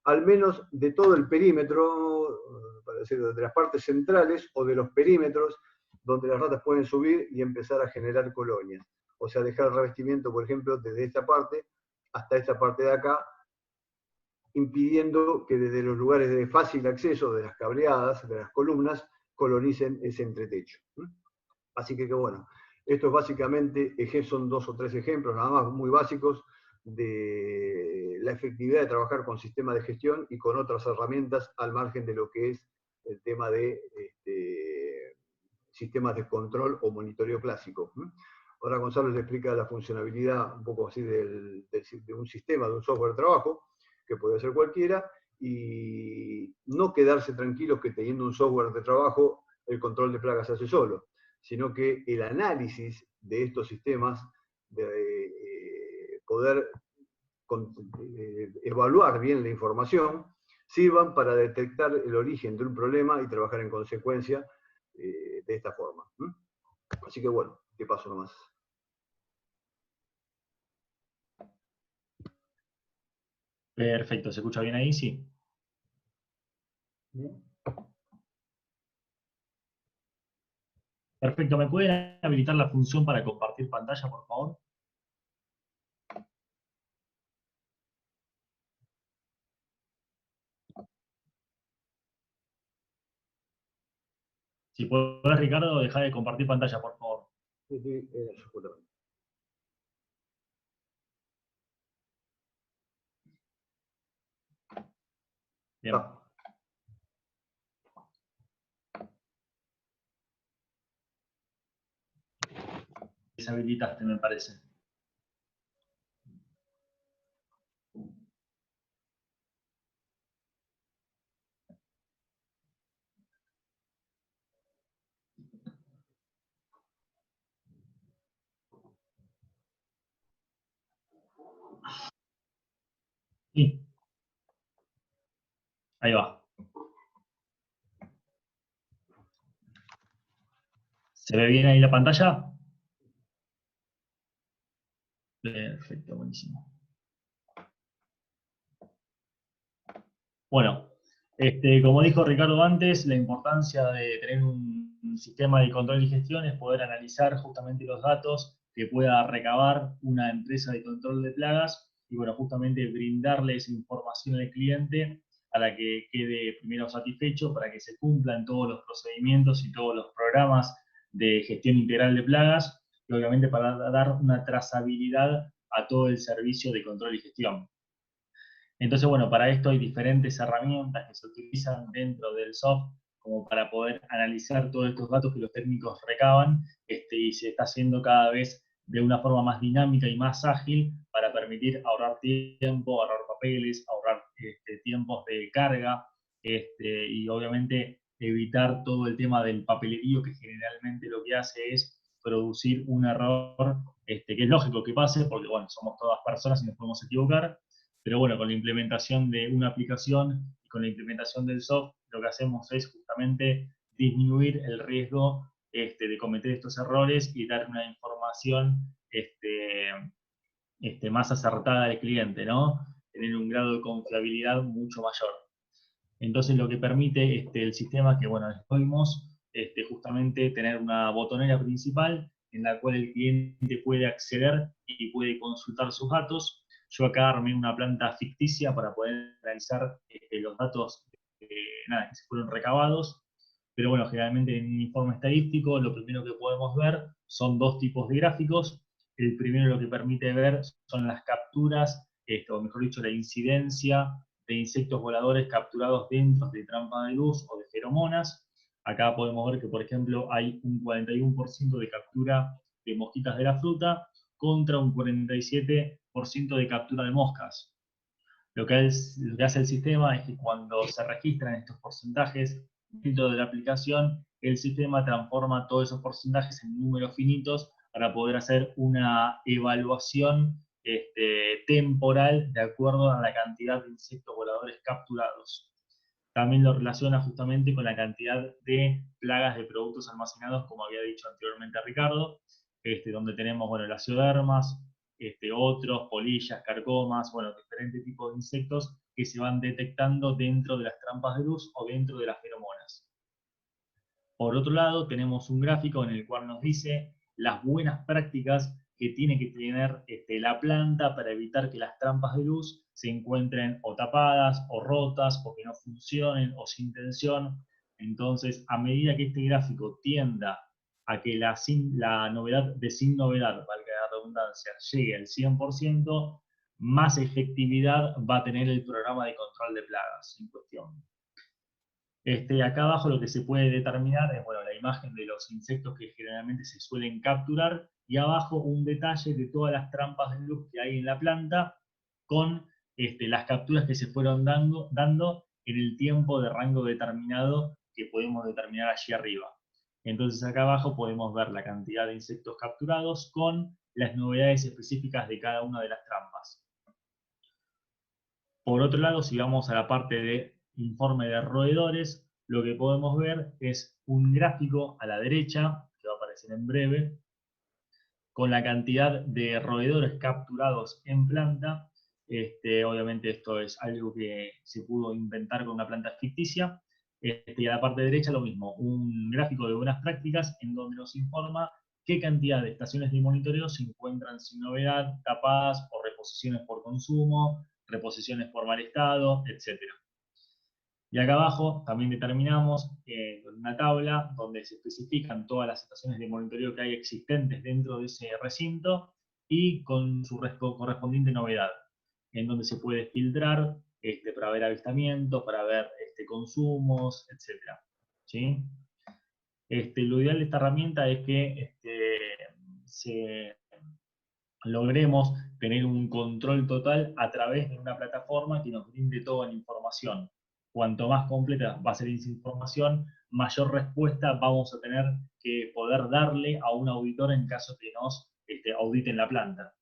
Speaker 1: al menos de todo el perímetro, para decir, de las partes centrales o de los perímetros donde las ratas pueden subir y empezar a generar colonias. O sea, dejar el revestimiento, por ejemplo, desde esta parte hasta esta parte de acá, impidiendo que desde los lugares de fácil acceso, de las cableadas, de las columnas, colonicen ese entretecho. Así que bueno, esto es básicamente, son 2 o 3 ejemplos, nada más muy básicos, de la efectividad de trabajar con sistemas de gestión y con otras herramientas al margen de lo que es el tema de sistemas de control o monitoreo clásico. Ahora Gonzalo les explica la funcionabilidad un poco así de un sistema, de un software de trabajo, que puede ser cualquiera, y no quedarse tranquilos que teniendo un software de trabajo el control de plagas se hace solo, sino que el análisis de estos sistemas, de poder evaluar bien la información, sirvan para detectar el origen de un problema y trabajar en consecuencia de esta forma. Así que bueno, te paso nomás.
Speaker 3: Perfecto, ¿se escucha bien ahí? Sí. Perfecto, ¿me pueden habilitar la función para compartir pantalla, por favor? Si podés, Ricardo, deja de compartir pantalla, por favor.
Speaker 1: Sí, eso, justamente.
Speaker 3: Bien. Deshabilitaste, me parece. Sí, ahí va. ¿Se ve bien ahí la pantalla? Perfecto, buenísimo. Bueno, como dijo Ricardo antes, la importancia de tener un sistema de control y gestión es poder analizar justamente los datos que pueda recabar una empresa de control de plagas y, bueno, justamente brindarle esa información al cliente para que quede primero satisfecho, para que se cumplan todos los procedimientos y todos los programas de gestión integral de plagas y, obviamente, para dar una trazabilidad a todo el servicio de control y gestión. Entonces, bueno, para esto hay diferentes herramientas que se utilizan dentro del software como para poder analizar todos estos datos que los técnicos recaban, y se está haciendo cada vez de una forma más dinámica y más ágil para permitir ahorrar tiempo, ahorrar papeles, ahorrar tiempos de carga, y obviamente evitar todo el tema del papelerío que generalmente lo que hace es producir un error, que es lógico que pase, porque bueno, somos todas personas y nos podemos equivocar, pero bueno, con la implementación de una aplicación y con la implementación del software, lo que hacemos es justamente disminuir el riesgo de cometer estos errores y dar una información más acertada al cliente, ¿no? Tener un grado de confiabilidad mucho mayor. Entonces lo que permite el sistema que, bueno, vimos, justamente tener una botonera principal en la cual el cliente puede acceder y puede consultar sus datos. Yo acá armé una planta ficticia para poder analizar los datos que se fueron recabados, pero bueno, generalmente en un informe estadístico lo primero que podemos ver son dos tipos de gráficos. El primero lo que permite ver son las capturas, o mejor dicho, la incidencia de insectos voladores capturados dentro de trampas de luz o de feromonas. Acá podemos ver que, por ejemplo, hay un 41% de captura de mosquitas de la fruta contra un 47% de captura de moscas. Lo que hace el sistema es que cuando se registran estos porcentajes dentro de la aplicación, el sistema transforma todos esos porcentajes en números finitos para poder hacer una evaluación temporal de acuerdo a la cantidad de insectos voladores capturados. También lo relaciona justamente con la cantidad de plagas de productos almacenados, como había dicho anteriormente Ricardo, donde tenemos, bueno, las iodermas, otros, polillas, carcomas, bueno, diferentes tipos de insectos que se van detectando dentro de las trampas de luz o dentro de las feromonas. Por otro lado, tenemos un gráfico en el cual nos dice las buenas prácticas que tiene que tener la planta para evitar que las trampas de luz se encuentren o tapadas, o rotas, o que no funcionen, o sin tensión. Entonces, a medida que este gráfico tienda a que la novedad de sin novedad, valga la redundancia, llegue al 100%, más efectividad va a tener el programa de control de plagas en cuestión. Acá abajo lo que se puede determinar es, bueno, la imagen de los insectos que generalmente se suelen capturar, y abajo un detalle de todas las trampas de luz que hay en la planta con las capturas que se fueron dando en el tiempo de rango determinado que podemos determinar allí arriba. Entonces acá abajo podemos ver la cantidad de insectos capturados con las novedades específicas de cada una de las trampas. Por otro lado, si vamos a la parte de informe de roedores, lo que podemos ver es un gráfico a la derecha, que va a aparecer en breve, con la cantidad de roedores capturados en planta. Obviamente esto es algo que se pudo inventar con una planta ficticia. Y a la parte derecha lo mismo, un gráfico de buenas prácticas en donde nos informa qué cantidad de estaciones de monitoreo se encuentran sin novedad, tapadas o reposiciones por consumo, reposiciones por mal estado, etc. Y acá abajo también determinamos una tabla donde se especifican todas las estaciones de monitoreo que hay existentes dentro de ese recinto y con su correspondiente novedad, en donde se puede filtrar para ver avistamientos, para ver consumos, etc. ¿Sí? Lo ideal de esta herramienta es que logremos tener un control total a través de una plataforma que nos brinde toda la información. Cuanto más completa va a ser esa información, mayor respuesta vamos a tener que poder darle a un auditor en caso que nos auditen la planta.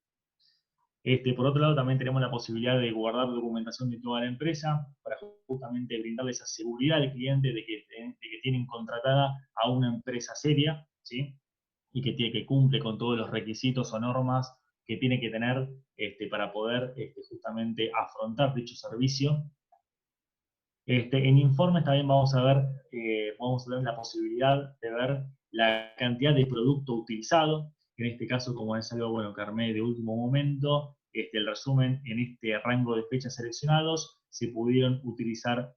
Speaker 3: Por otro lado, también tenemos la posibilidad de guardar documentación de toda la empresa para justamente brindarle esa seguridad al cliente de que tienen contratada a una empresa seria, ¿sí? Y que cumple con todos los requisitos o normas que tiene que tener para poder justamente afrontar dicho servicio. En informes también vamos a ver la posibilidad de ver la cantidad de producto utilizado. En este caso, como es algo bueno que armé de último momento, el resumen: en este rango de fechas seleccionados se pudieron utilizar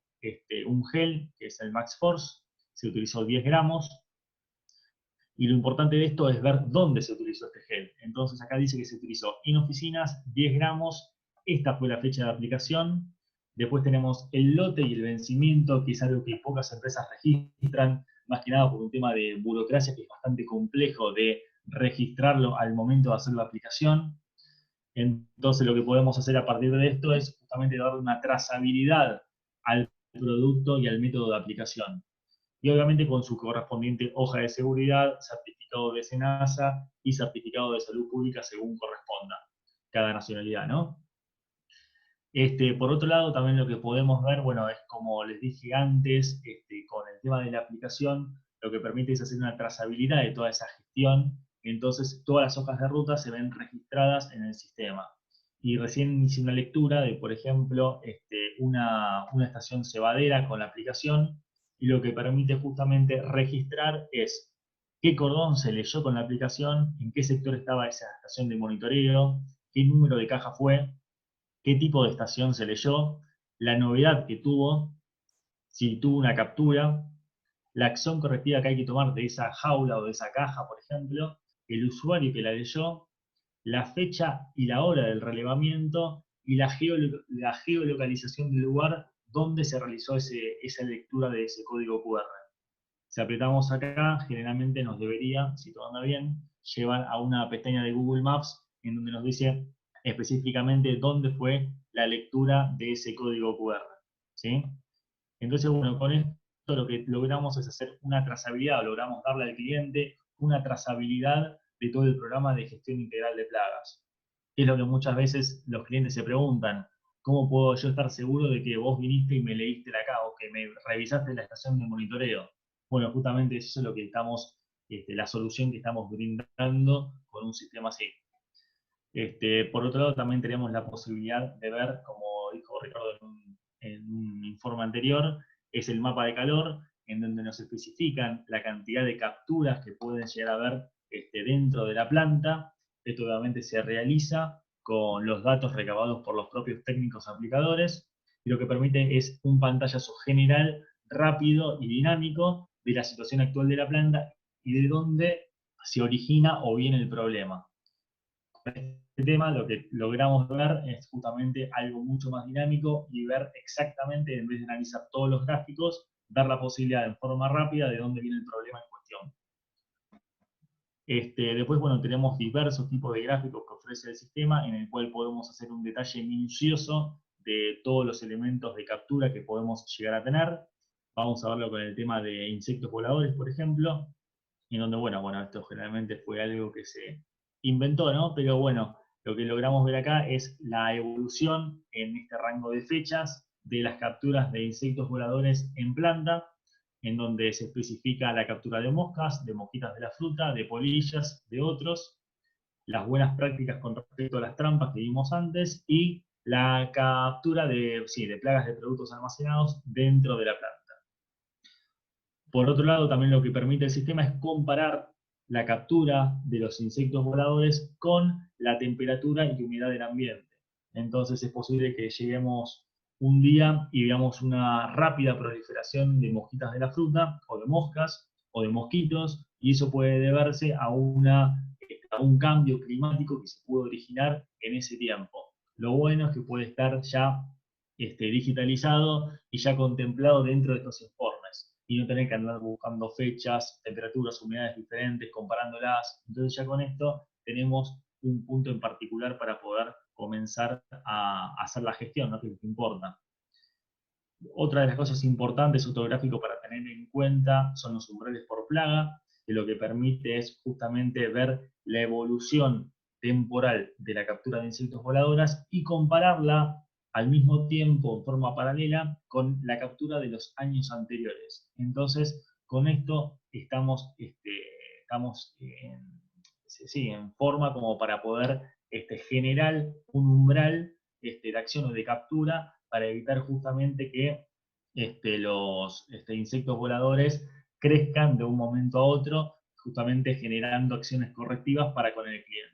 Speaker 3: un gel, que es el Max Force, se utilizó 10 gramos, y lo importante de esto es ver dónde se utilizó este gel. Entonces acá dice que se utilizó en oficinas 10 gramos, esta fue la fecha de aplicación. Después tenemos el lote y el vencimiento, que es algo que pocas empresas registran, más que nada por un tema de burocracia que es bastante complejo de registrarlo al momento de hacer la aplicación. Entonces lo que podemos hacer a partir de esto es justamente darle una trazabilidad al producto y al método de aplicación. Y obviamente con su correspondiente hoja de seguridad, certificado de SENASA y certificado de salud pública según corresponda cada nacionalidad, ¿no? Por otro lado, también lo que podemos ver, bueno, es como les dije antes, con el tema de la aplicación, lo que permite es hacer una trazabilidad de toda esa gestión. Entonces, todas las hojas de ruta se ven registradas en el sistema. Y recién hice una lectura de, por ejemplo, una estación cebadera con la aplicación, y lo que permite justamente registrar es qué cordón se leyó con la aplicación, en qué sector estaba esa estación de monitoreo, qué número de caja fue, qué tipo de estación se leyó, la novedad que tuvo, si tuvo una captura, la acción correctiva que hay que tomar de esa jaula o de esa caja, por ejemplo, el usuario que la leyó, la fecha y la hora del relevamiento y la geolocalización del lugar donde se realizó esa lectura de ese código QR. Si apretamos acá, generalmente nos debería, si todo anda bien, llevar a una pestaña de Google Maps en donde nos dice específicamente dónde fue la lectura de ese código QR, ¿sí? Entonces, bueno, con esto lo que logramos es hacer una trazabilidad, logramos darle al cliente una trazabilidad de todo el programa de gestión integral de plagas. Es lo que muchas veces los clientes se preguntan: ¿cómo puedo yo estar seguro de que vos viniste y me leíste la caja o que me revisaste la estación de monitoreo? Bueno, justamente eso es lo que estamos, la solución que estamos brindando con un sistema así. Por otro lado, también tenemos la posibilidad de ver, como dijo Ricardo en un informe anterior, es el mapa de calor, en donde nos especifican la cantidad de capturas que pueden llegar a ver dentro de la planta. Esto obviamente se realiza con los datos recabados por los propios técnicos aplicadores, y lo que permite es un pantallazo general, rápido y dinámico de la situación actual de la planta y de dónde se origina o viene el problema. Este tema lo que logramos ver es justamente algo mucho más dinámico y ver exactamente, en vez de analizar todos los gráficos, dar la posibilidad en forma rápida de dónde viene el problema en cuestión. Después, bueno, tenemos diversos tipos de gráficos que ofrece el sistema, en el cual podemos hacer un detalle minucioso de todos los elementos de captura que podemos llegar a tener. Vamos a verlo con el tema de insectos voladores, por ejemplo, en donde, bueno, esto generalmente fue algo que se inventó, ¿no? Pero bueno, lo que logramos ver acá es la evolución en este rango de fechas de las capturas de insectos voladores en planta, en donde se especifica la captura de moscas, de mosquitas de la fruta, de polillas, de otros, las buenas prácticas con respecto a las trampas que vimos antes, y la captura de plagas de productos almacenados dentro de la planta. Por otro lado, también lo que permite el sistema es comparar la captura de los insectos voladores con la temperatura y humedad del ambiente. Entonces es posible que lleguemos un día y veamos una rápida proliferación de mosquitas de la fruta, o de moscas, o de mosquitos, y eso puede deberse a un cambio climático que se pudo originar en ese tiempo. Lo bueno es que puede estar ya digitalizado y ya contemplado dentro de estos informes, y no tener que andar buscando fechas, temperaturas, humedades diferentes, comparándolas. Entonces ya con esto tenemos un punto en particular para poder comenzar a hacer la gestión, ¿no? Que es lo que importa. Otra de las cosas importantes, otro gráfico para tener en cuenta, son los umbrales por plaga, que lo que permite es justamente ver la evolución temporal de la captura de insectos voladores y compararla al mismo tiempo, en forma paralela, con la captura de los años anteriores. Entonces, con esto estamos en forma como para poder generar un umbral de acción o de captura para evitar justamente que los insectos voladores crezcan de un momento a otro, justamente generando acciones correctivas para con el cliente.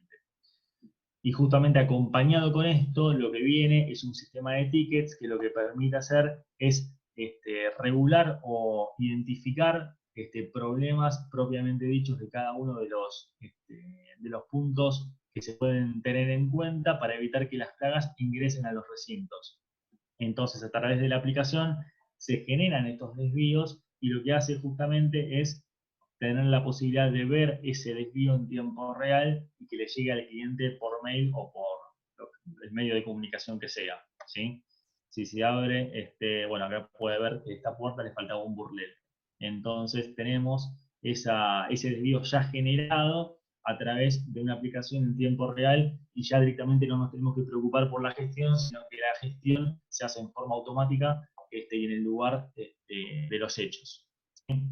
Speaker 3: Y justamente acompañado con esto, lo que viene es un sistema de tickets que lo que permite hacer es regular o identificar problemas propiamente dichos de cada uno de los puntos que se pueden tener en cuenta para evitar que las plagas ingresen a los recintos. Entonces, a través de la aplicación se generan estos desvíos y lo que hace justamente es tener la posibilidad de ver ese desvío en tiempo real y que le llegue al cliente por mail o por el medio de comunicación que sea, ¿sí? Si se abre, bueno, acá puede ver que esta puerta le faltaba un burlete. Entonces tenemos ese desvío ya generado a través de una aplicación en tiempo real y ya directamente no nos tenemos que preocupar por la gestión, sino que la gestión se hace en forma automática y en el lugar de los hechos. ¿Sí?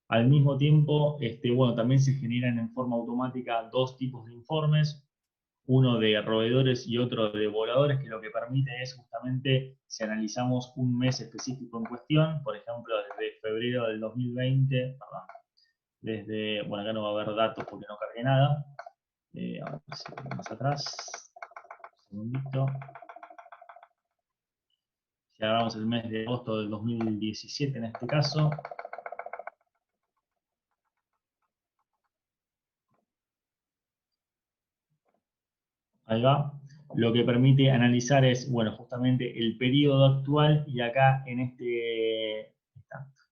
Speaker 3: Al mismo tiempo, bueno, también se generan en forma automática dos tipos de informes, uno de roedores y otro de voladores, que lo que permite es justamente, si analizamos un mes específico en cuestión, por ejemplo, desde febrero del 2020, perdón, bueno, acá no va a haber datos porque no cargué nada, ahora sí, más atrás, un segundito. Si agarramos el mes de agosto del 2017 en este caso, ahí va. Lo que permite analizar es, bueno, justamente el periodo actual y acá en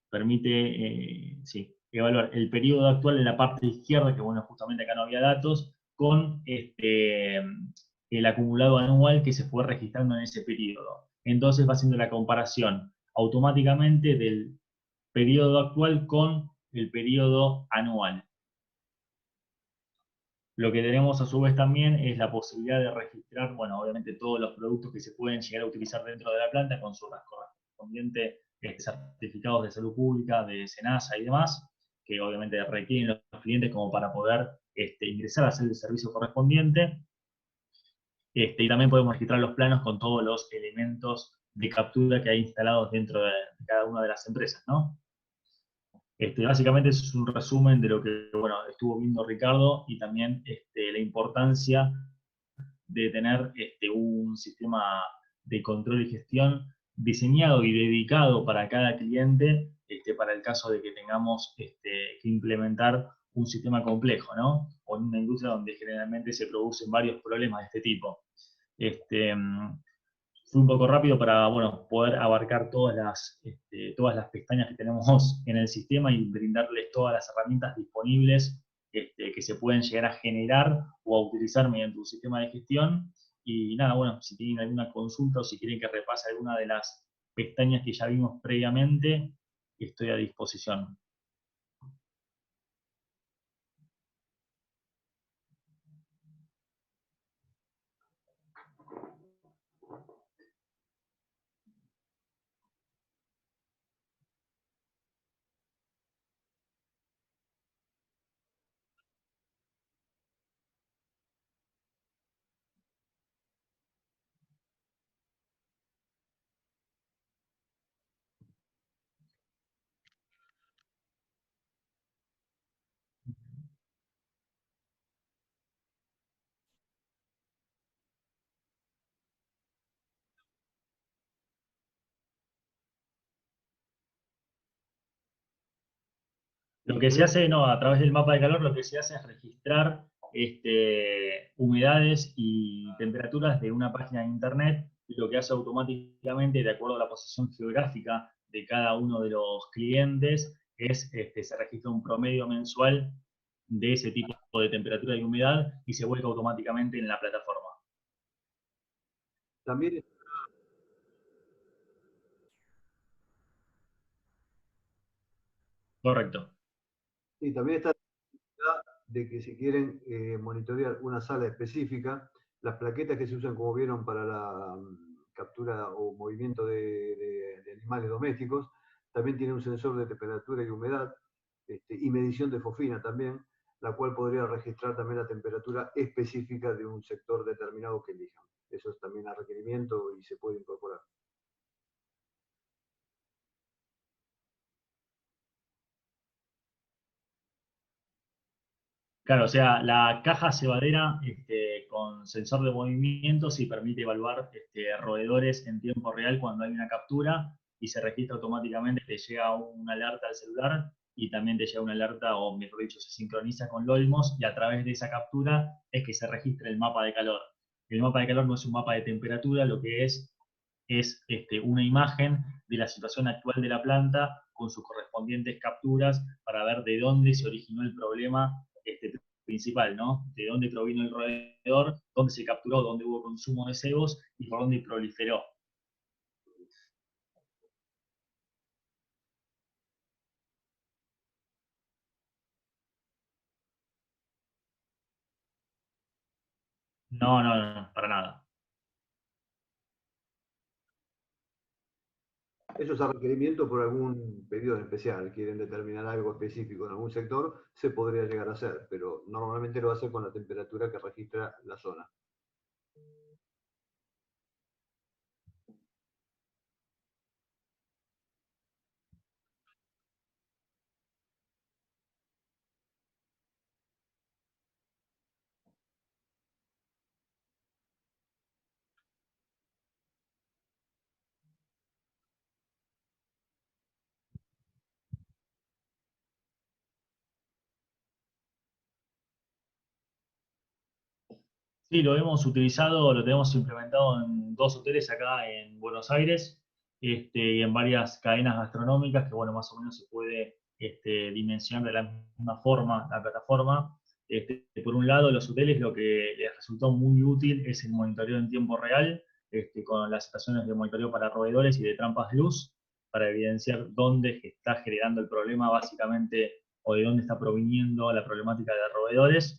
Speaker 3: permite, sí, evaluar el periodo actual en la parte izquierda, que bueno, justamente acá no había datos, con el acumulado anual que se fue registrando en ese periodo. Entonces va haciendo la comparación automáticamente del periodo actual con el periodo anual. Lo que tenemos a su vez también es la posibilidad de registrar, bueno, obviamente todos los productos que se pueden llegar a utilizar dentro de la planta con sus correspondientes certificados de salud pública, de SENASA y demás, que obviamente requieren los clientes como para poder ingresar a hacer el servicio correspondiente. Y también podemos registrar los planos con todos los elementos de captura que hay instalados dentro de cada una de las empresas, ¿no? Básicamente eso es un resumen de lo que bueno, estuvo viendo Ricardo y también la importancia de tener un sistema de control y gestión diseñado y dedicado para cada cliente, para el caso de que tengamos que implementar un sistema complejo, ¿no? O en una industria donde generalmente se producen varios problemas de este tipo. Fui un poco rápido para bueno, poder abarcar todas las pestañas que tenemos en el sistema y brindarles todas las herramientas disponibles que se pueden llegar a generar o a utilizar mediante un sistema de gestión. Y nada, bueno, si tienen alguna consulta o si quieren que repase alguna de las pestañas que ya vimos previamente, estoy a disposición. Lo que se hace, no, a través del mapa de calor, lo que se hace es registrar humedades y temperaturas de una página de internet, y lo que hace automáticamente, de acuerdo a la posición geográfica de cada uno de los clientes, es se registra un promedio mensual de ese tipo de temperatura y humedad y se vuelca automáticamente en la plataforma.
Speaker 1: También,
Speaker 3: Correcto.
Speaker 1: sí, también está de que si quieren monitorear una sala específica, las plaquetas que se usan, como vieron, para la captura o movimiento de animales domésticos, también tiene un sensor de temperatura y humedad, y medición de fosfina también, la cual podría registrar también la temperatura específica de un sector determinado que elijan. Eso es también a requerimiento y se puede incorporar.
Speaker 3: Claro, o sea, la caja cebadera con sensor de movimiento sí permite evaluar roedores en tiempo real cuando hay una captura y se registra automáticamente, te llega una alerta al celular y también te llega una alerta, o mejor dicho, se sincroniza con Lolmos y a través de esa captura es que se registra el mapa de calor. El mapa de calor no es un mapa de temperatura, lo que es una imagen de la situación actual de la planta con sus correspondientes capturas para ver de dónde se originó el problema principal, ¿no? De dónde provino el roedor, dónde se capturó, dónde hubo consumo de cebos y por dónde proliferó. No, no, no, para nada.
Speaker 1: Eso es a requerimiento por algún pedido especial, quieren determinar algo específico en algún sector, se podría llegar a hacer, pero normalmente lo hace con la temperatura que registra la zona.
Speaker 3: Sí, lo hemos utilizado, lo tenemos implementado en 2 hoteles acá en Buenos Aires y en varias cadenas gastronómicas que, bueno, más o menos se puede dimensionar de la misma forma la plataforma. Por un lado, los hoteles lo que les resultó muy útil es el monitoreo en tiempo real, con las estaciones de monitoreo para roedores y de trampas de luz, para evidenciar dónde está generando el problema básicamente o de dónde está proviniendo la problemática de roedores.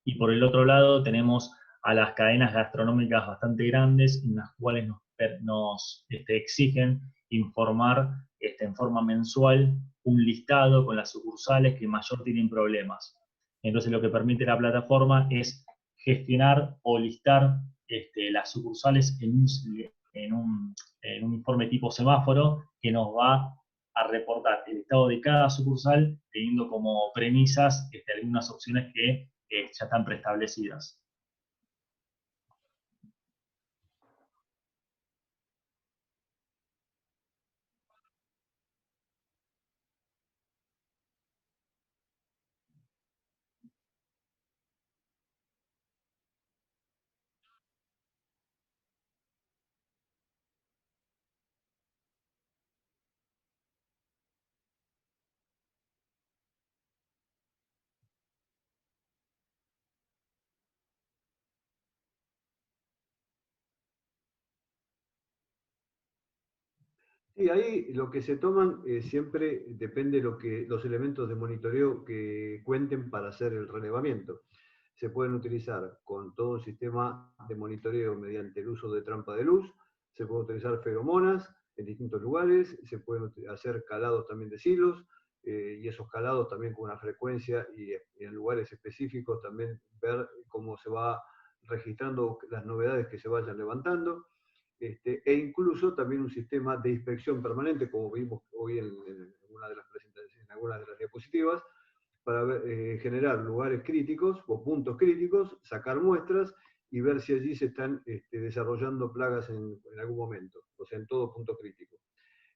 Speaker 3: Y por el otro lado tenemos a las cadenas gastronómicas bastante grandes en las cuales nos exigen informar en forma mensual un listado con las sucursales que mayor tienen problemas. Entonces lo que permite la plataforma es gestionar o listar las sucursales en un informe tipo semáforo que nos va a reportar el estado de cada sucursal, teniendo como premisas algunas opciones que ya están preestablecidas.
Speaker 1: Sí, ahí lo que se toman siempre depende de los elementos de monitoreo que cuenten para hacer el relevamiento. Se pueden utilizar con todo un sistema de monitoreo mediante el uso de trampa de luz, se pueden utilizar feromonas en distintos lugares, se pueden hacer calados también de silos, y esos calados también con una frecuencia y en lugares específicos también ver cómo se va registrando las novedades que se vayan levantando. E incluso también un sistema de inspección permanente, como vimos hoy en una de las presentaciones, en algunas de las diapositivas, para generar lugares críticos o puntos críticos, sacar muestras y ver si allí se están desarrollando plagas en algún momento, o sea, en todo punto crítico.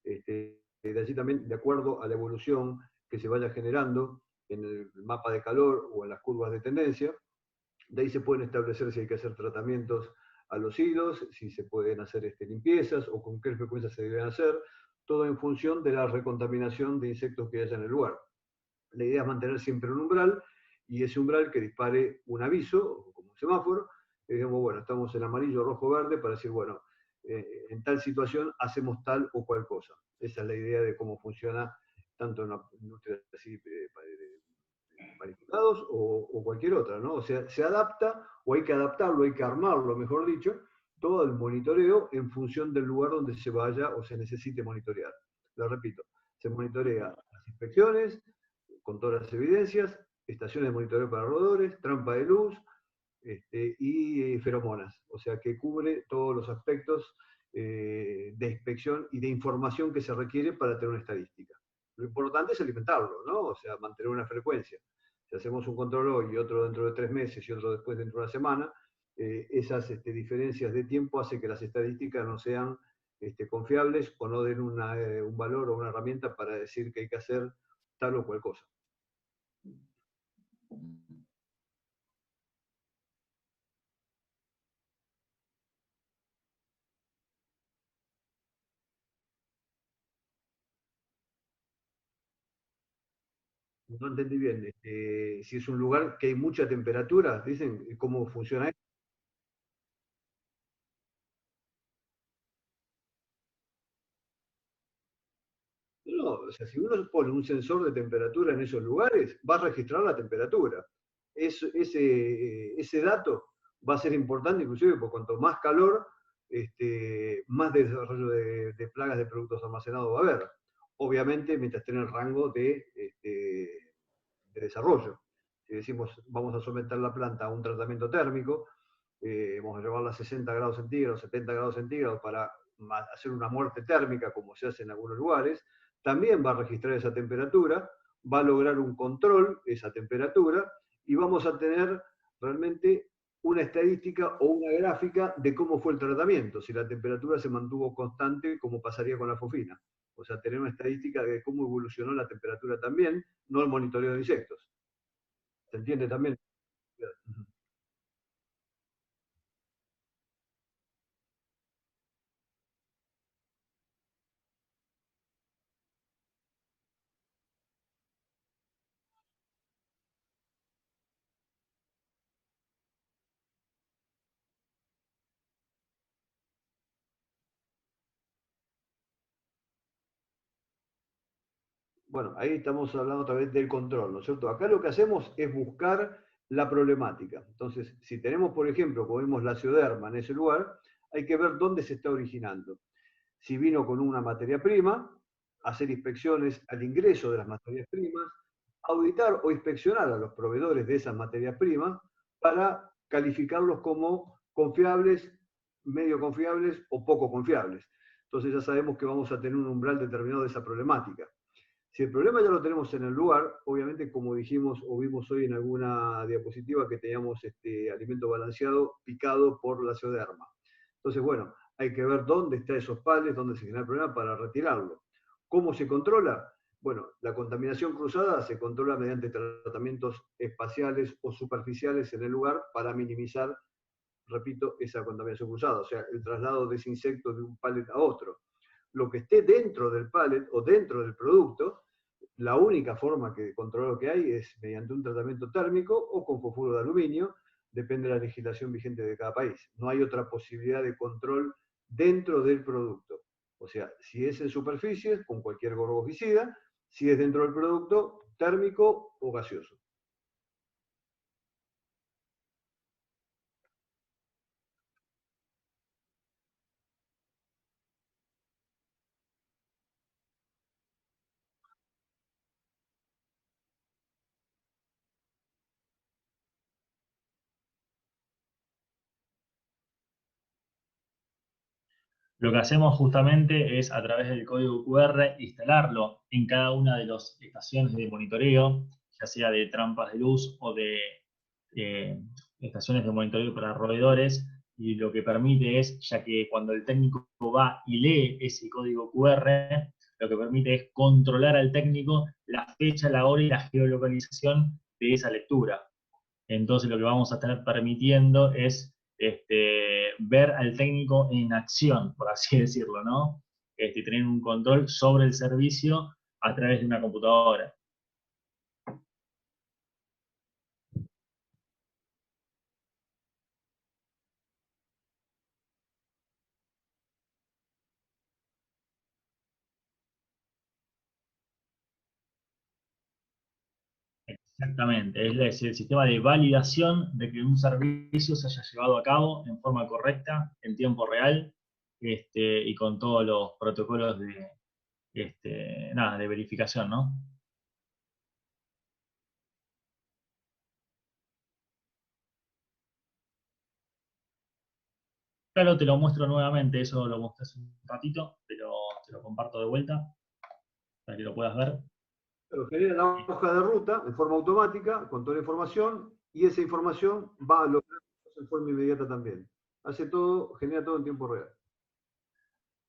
Speaker 1: De allí también, de acuerdo a la evolución que se vaya generando en el mapa de calor o en las curvas de tendencia, de ahí se pueden establecer si hay que hacer tratamientos a los hilos, si se pueden hacer limpiezas o con qué frecuencia se deben hacer, todo en función de la recontaminación de insectos que haya en el lugar. La idea es mantener siempre un umbral y ese umbral que dispare un aviso, como un semáforo, y digamos, bueno, estamos en amarillo, rojo, verde, para decir, bueno, en tal situación hacemos tal o cual cosa. Esa es la idea de cómo funciona tanto en la industria así, panificados o cualquier otra, ¿no? O sea, se adapta o hay que adaptarlo, hay que armarlo, mejor dicho, todo el monitoreo en función del lugar donde se vaya o se necesite monitorear. Lo repito, se monitorea las inspecciones con todas las evidencias, estaciones de monitoreo para roedores, trampa de luz y feromonas, o sea que cubre todos los aspectos de inspección y de información que se requiere para tener una estadística. Lo importante es alimentarlo, ¿no? O sea, mantener una frecuencia. Si hacemos un control hoy y otro dentro de 3 meses y otro después dentro de una semana, esas diferencias de tiempo hacen que las estadísticas no sean confiables o no den un valor o una herramienta para decir que hay que hacer tal o cual cosa. No entendí bien. Si es un lugar que hay mucha temperatura, dicen, ¿cómo funciona esto? No, o sea, si uno pone un sensor de temperatura en esos lugares, va a registrar la temperatura. Ese dato va a ser importante, inclusive, porque cuanto más calor, más desarrollo de plagas de productos almacenados va a haber. Obviamente, mientras esté en el rango de desarrollo. Si decimos vamos a someter la planta a un tratamiento térmico, vamos a llevarla a 60 grados centígrados, 70 grados centígrados para hacer una muerte térmica, como se hace en algunos lugares, también va a registrar esa temperatura, va a lograr un control esa temperatura y vamos a tener realmente una estadística o una gráfica de cómo fue el tratamiento, si la temperatura se mantuvo constante, como pasaría con la fofina. O sea, tener una estadística de cómo evolucionó la temperatura también, no el monitoreo de insectos. ¿Se entiende también? Bueno, ahí estamos hablando otra vez del control, ¿no es cierto? Acá lo que hacemos es buscar la problemática. Entonces, si tenemos, por ejemplo, como vimos la cioderma en ese lugar, hay que ver dónde se está originando. Si vino con una materia prima, hacer inspecciones al ingreso de las materias primas, auditar o inspeccionar a los proveedores de esas materias primas para calificarlos como confiables, medio confiables o poco confiables. Entonces ya sabemos que vamos a tener un umbral determinado de esa problemática. Si el problema ya lo tenemos en el lugar, obviamente como dijimos o vimos hoy en alguna diapositiva que teníamos alimento balanceado picado por la cioderma. Entonces, bueno, hay que ver dónde están esos pales, dónde se genera el problema para retirarlo. ¿Cómo se controla? Bueno, la contaminación cruzada se controla mediante tratamientos espaciales o superficiales en el lugar para minimizar, repito, esa contaminación cruzada, o sea, el traslado de ese insecto de un pallet a otro. Lo que esté dentro del pallet o dentro del producto, la única forma de controlar lo que hay es mediante un tratamiento térmico o con fosfuro de aluminio, depende de la legislación vigente de cada país. No hay otra posibilidad de control dentro del producto. O sea, si es en superficies, con cualquier gorgofisida, si es dentro del producto, térmico o gaseoso.
Speaker 3: Lo que hacemos justamente es a través del código QR instalarlo en cada una de las estaciones de monitoreo, ya sea de trampas de luz o de estaciones de monitoreo para roedores, y lo que permite es, ya que cuando el técnico va y lee ese código QR, lo que permite es controlar al técnico la fecha, la hora y la geolocalización de esa lectura. Entonces lo que vamos a estar permitiendo es ver al técnico en acción, por así decirlo, ¿no? Tener un control sobre el servicio a través de una computadora. Exactamente, es el sistema de validación de que un servicio se haya llevado a cabo en forma correcta, en tiempo real, y con todos los protocolos de, nada, de verificación, ¿no? Claro, te lo muestro nuevamente, eso lo mostré hace un ratito, pero te lo comparto de vuelta para que lo puedas ver.
Speaker 1: Pero genera la hoja de ruta en forma automática con toda la información y esa información va a lograr en forma inmediata también. Hace todo, genera todo en tiempo real.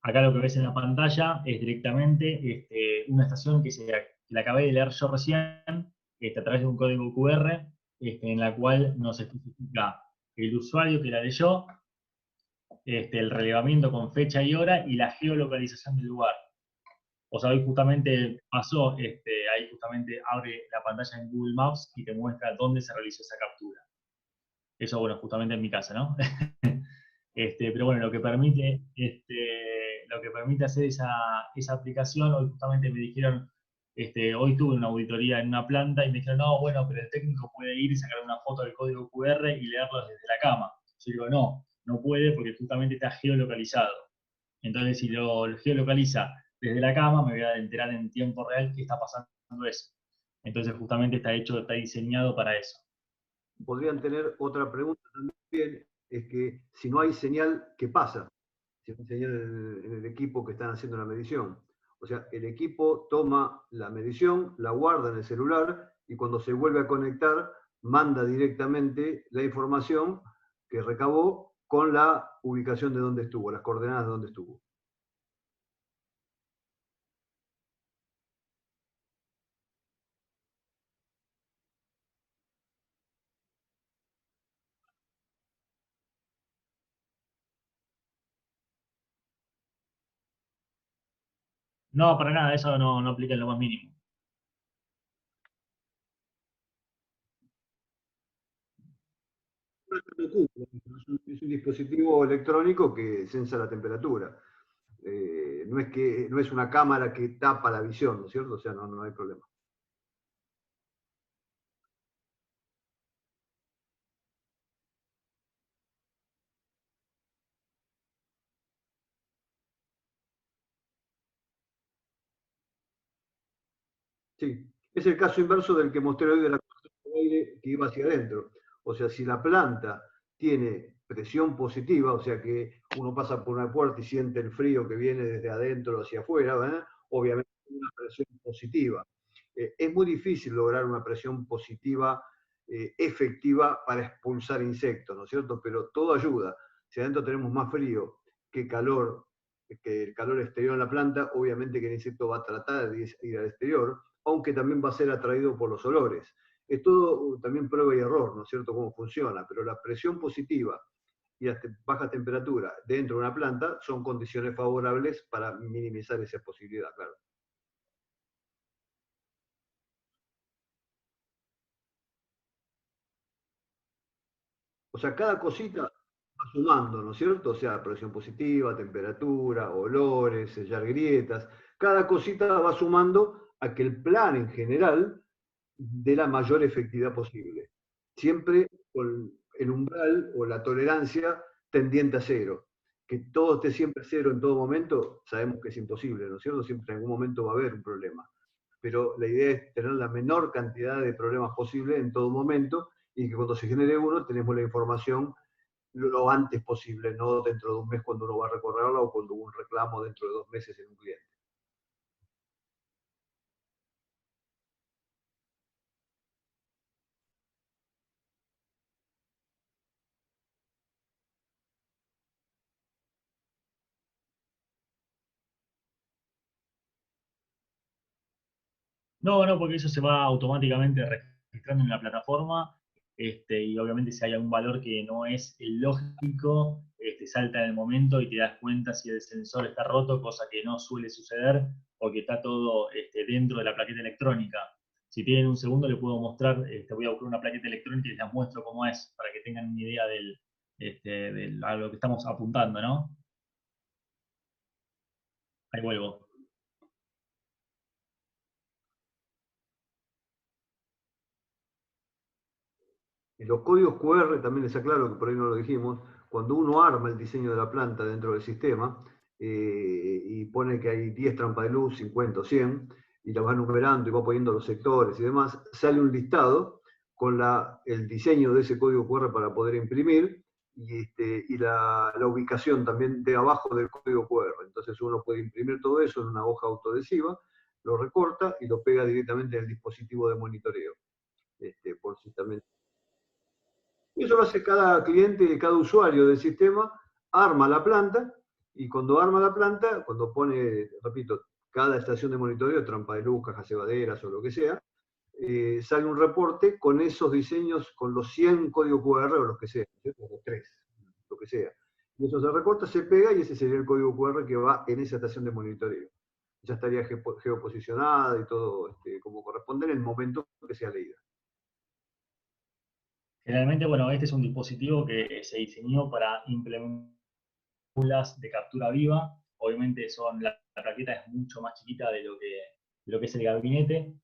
Speaker 3: Acá lo que ves en la pantalla es directamente una estación que la acabé de leer yo recién, a través de un código QR, en la cual nos especifica el usuario que la leyó, el relevamiento con fecha y hora y la geolocalización del lugar. O sea, hoy justamente pasó, ahí justamente abre la pantalla en Google Maps y te muestra dónde se realizó esa captura. Eso, bueno, justamente en mi casa, ¿no? Pero bueno, lo que permite hacer esa aplicación, hoy justamente me dijeron, hoy tuve una auditoría en una planta y me dijeron, no, bueno, pero el técnico puede ir y sacar una foto del código QR y leerlo desde la cama. Yo digo, no, no puede porque justamente está geolocalizado. Entonces, si lo geolocaliza desde la cama, me voy a enterar en tiempo real qué está pasando eso. Entonces, justamente está diseñado para eso.
Speaker 1: Podrían tener otra pregunta también, es que si no hay señal, ¿qué pasa? Si no hay señal en el equipo que están haciendo la medición. O sea, el equipo toma la medición, la guarda en el celular y cuando se vuelve a conectar, manda directamente la información que recabó con la ubicación de donde estuvo, las coordenadas de donde estuvo.
Speaker 3: No, para nada, eso no aplica en lo más mínimo.
Speaker 1: Es un dispositivo electrónico que sensa la temperatura. No es una cámara que tapa la visión, ¿no es cierto? O sea, no hay problema. Sí, es el caso inverso del que mostré hoy de la corriente de aire que iba hacia adentro. O sea, si la planta tiene presión positiva, o sea que uno pasa por una puerta y siente el frío que viene desde adentro hacia afuera, ¿verdad? Obviamente una presión positiva. Es muy difícil lograr una presión positiva efectiva para expulsar insectos, ¿no es cierto? Pero todo ayuda. Si adentro tenemos más frío que calor, que el calor exterior en la planta, obviamente que el insecto va a tratar de ir al exterior, aunque también va a ser atraído por los olores. Es todo también prueba y error, ¿no es cierto?, cómo funciona, pero la presión positiva y las bajas temperaturas dentro de una planta son condiciones favorables para minimizar esa posibilidad, claro. O sea, cada cosita va sumando, ¿no es cierto? O sea, presión positiva, temperatura, olores, sellar grietas. Cada cosita va sumando a que el plan en general dé la mayor efectividad posible. Siempre con el umbral o la tolerancia tendiente a cero. Que todo esté siempre cero en todo momento, sabemos que es imposible, ¿no es cierto? Siempre en algún momento va a haber un problema. Pero la idea es tener la menor cantidad de problemas posible en todo momento y que cuando se genere uno tenemos la información lo antes posible, no dentro de un mes cuando uno va a recorrerla o cuando hubo un reclamo dentro de 2 meses en un cliente.
Speaker 3: No, no, porque eso se va automáticamente registrando en la plataforma, y obviamente si hay algún valor que no es el lógico, salta en el momento y te das cuenta si el sensor está roto, cosa que no suele suceder, porque está todo dentro de la plaqueta electrónica. Si tienen un segundo, le puedo mostrar, voy a buscar una plaqueta electrónica y les muestro cómo es, para que tengan una idea a lo que estamos apuntando, ¿no? Ahí vuelvo.
Speaker 1: Y los códigos QR, también les aclaro que por ahí no lo dijimos, cuando uno arma el diseño de la planta dentro del sistema y pone que hay 10 trampas de luz, 50 o 100, y las va numerando y va poniendo los sectores y demás, sale un listado con el diseño de ese código QR para poder imprimir y la ubicación también de abajo del código QR. Entonces uno puede imprimir todo eso en una hoja autoadhesiva, lo recorta y lo pega directamente en el dispositivo de monitoreo. Por si también. Y eso lo hace cada cliente, cada usuario del sistema, arma la planta, y cuando arma la planta, cuando pone, repito, cada estación de monitoreo, trampa de luz, cajas cebaderas o lo que sea, sale un reporte con esos diseños, con los 100 códigos QR o los que sea, ¿cierto? Los 3, lo que sea. Y eso se recorta, se pega y ese sería el código QR que va en esa estación de monitoreo. Ya estaría geoposicionada y todo como corresponde en el momento que sea leída.
Speaker 3: Generalmente, bueno, este es un dispositivo que se diseñó para implementar de captura viva. Obviamente la plaqueta es mucho más chiquita de lo que es el gabinete,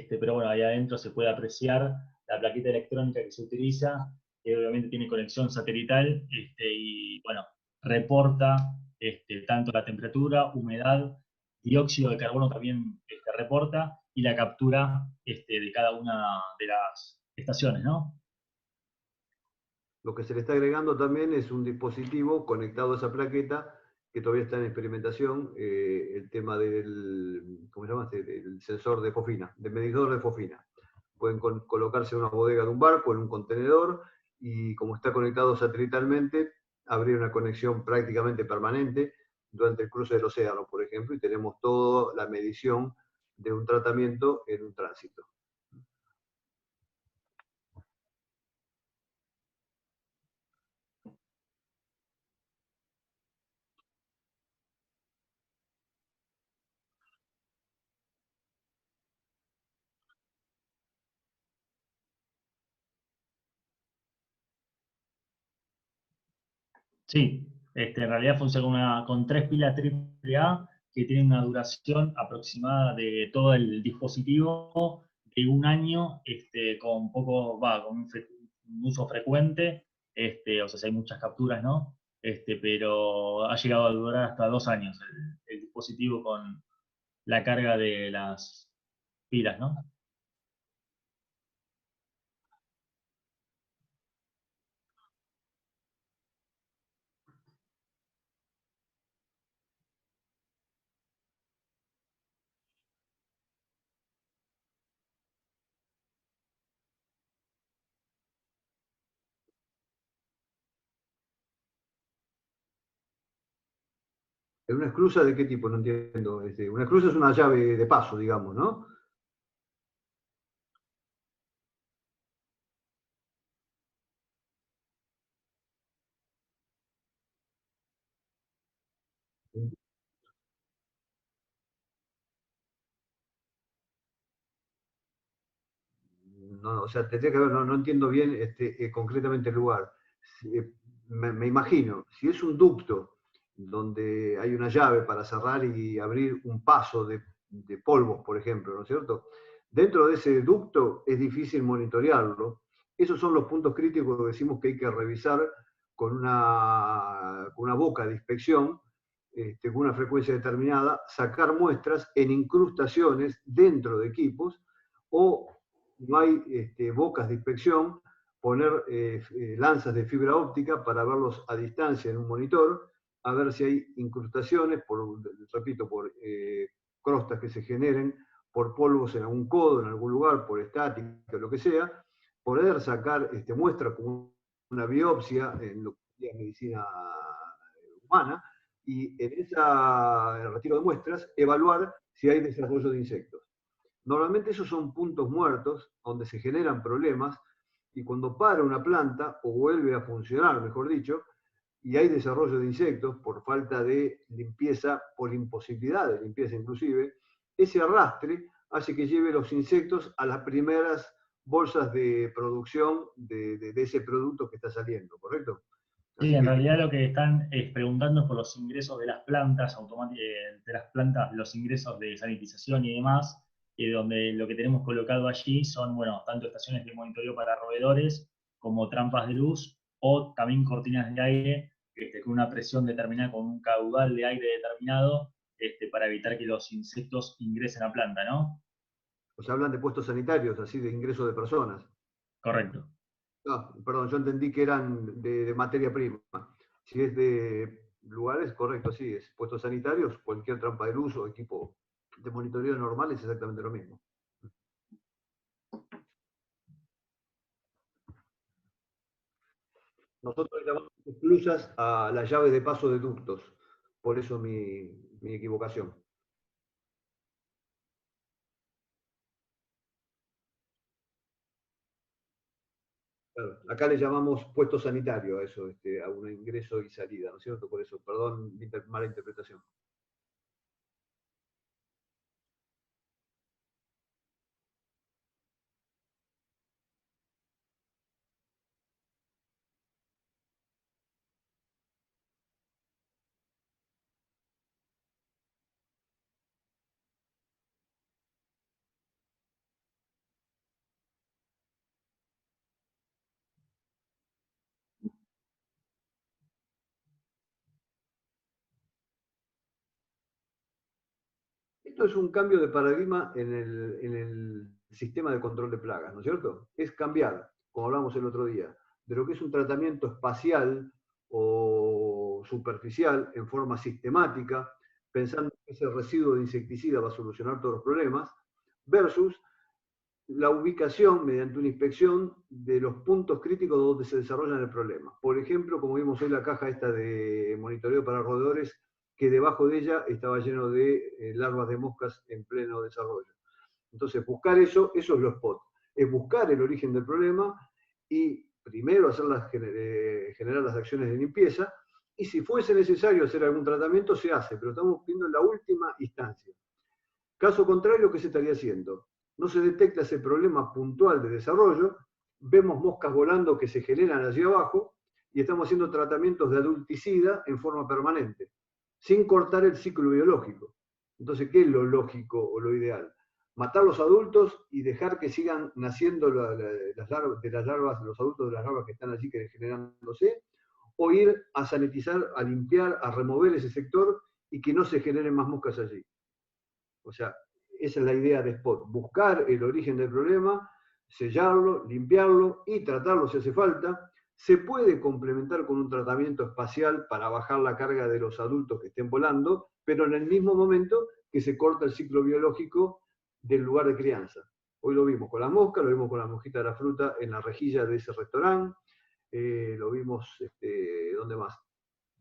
Speaker 3: pero bueno, ahí adentro se puede apreciar la plaqueta electrónica que se utiliza, que obviamente tiene conexión satelital, y bueno, reporta tanto la temperatura, humedad, dióxido de carbono también reporta, y la captura de cada una de las estaciones, ¿no?
Speaker 1: Lo que se le está agregando también es un dispositivo conectado a esa plaqueta que todavía está en experimentación, el tema ¿cómo se llama? Del sensor de fofina, del medidor de fofina. Pueden colocarse en una bodega de un barco, en un contenedor, y como está conectado satelitalmente, abrir una conexión prácticamente permanente durante el cruce del océano, por ejemplo, y tenemos toda la medición de un tratamiento en un tránsito.
Speaker 3: Sí, en realidad funciona con 3 pilas AAA que tienen una duración aproximada de todo el dispositivo de un año, con un uso frecuente, o sea, si hay muchas capturas, ¿no? Pero ha llegado a durar hasta 2 años el dispositivo con la carga de las pilas, ¿no?
Speaker 1: ¿Una esclusa de qué tipo? No entiendo. Una esclusa es una llave de paso, digamos, ¿no? No, o sea, tendría que ver, no entiendo bien concretamente el lugar. Me imagino, si es un ducto donde hay una llave para cerrar y abrir un paso de polvos, por ejemplo, ¿no es cierto? Dentro de ese ducto es difícil monitorearlo. Esos son los puntos críticos que decimos que hay que revisar con una boca de inspección, con una frecuencia determinada, sacar muestras en incrustaciones dentro de equipos o no hay bocas de inspección, poner lanzas de fibra óptica para verlos a distancia en un monitor, a ver si hay incrustaciones, repito, por crostas que se generen, por polvos en algún codo, en algún lugar, por estática, lo que sea, poder sacar muestras como una biopsia en lo que es medicina humana, y en el retiro de muestras, evaluar si hay desarrollo de insectos. Normalmente esos son puntos muertos donde se generan problemas y cuando para una planta o vuelve a funcionar, mejor dicho, y hay desarrollo de insectos por falta de limpieza, por imposibilidad de limpieza inclusive, ese arrastre hace que lleve los insectos a las primeras bolsas de producción de ese producto que está saliendo, ¿correcto?
Speaker 3: Sí,
Speaker 1: Así
Speaker 3: en
Speaker 1: que
Speaker 3: realidad lo que están preguntando es por los ingresos de las plantas, los ingresos de sanitización y demás, donde lo que tenemos colocado allí son, bueno, tanto estaciones de monitoreo para roedores como trampas de luz, o también cortinas de aire, con una presión determinada, con un caudal de aire determinado, para evitar que los insectos ingresen a planta, ¿no?
Speaker 1: O sea, hablan de puestos sanitarios, así de ingreso de personas.
Speaker 3: Correcto.
Speaker 1: Ah, perdón, yo entendí que eran de materia prima. Si es de lugares, correcto, sí, es puestos sanitarios, cualquier trampa de luz o equipo de monitoreo normal es exactamente lo mismo. Nosotros llamamos esclusas a las llaves de paso de ductos, por eso mi equivocación. Claro, acá le llamamos puesto sanitario a eso, a un ingreso y salida, ¿no es cierto? Por eso, perdón, mala interpretación. Esto es un cambio de paradigma en el sistema de control de plagas, ¿no es cierto? Es cambiar, como hablamos el otro día, de lo que es un tratamiento espacial o superficial en forma sistemática, pensando que ese residuo de insecticida va a solucionar todos los problemas, versus la ubicación mediante una inspección de los puntos críticos donde se desarrollan el problema. Por ejemplo, como vimos hoy la caja esta de monitoreo para roedores, que debajo de ella estaba lleno de larvas de moscas en pleno desarrollo. Entonces, buscar eso es lo spot. Es buscar el origen del problema y primero generar las acciones de limpieza, y si fuese necesario hacer algún tratamiento, se hace, pero estamos viendo en la última instancia. Caso contrario, ¿qué se estaría haciendo? No se detecta ese problema puntual de desarrollo, vemos moscas volando que se generan allí abajo y estamos haciendo tratamientos de adulticida en forma permanente, sin cortar el ciclo biológico. Entonces, ¿qué es lo lógico o lo ideal? Matar los adultos y dejar que sigan naciendo las larvas, los adultos de las larvas que están allí generándose, o ir a sanitizar, a limpiar, a remover ese sector y que no se generen más moscas allí. O sea, esa es la idea de Spot, buscar el origen del problema, sellarlo, limpiarlo y tratarlo si hace falta. Se puede complementar con un tratamiento espacial para bajar la carga de los adultos que estén volando, pero en el mismo momento que se corta el ciclo biológico del lugar de crianza. Hoy lo vimos con la mosca, lo vimos con la mosquita de la fruta en la rejilla de ese restaurante, lo vimos, ¿dónde más?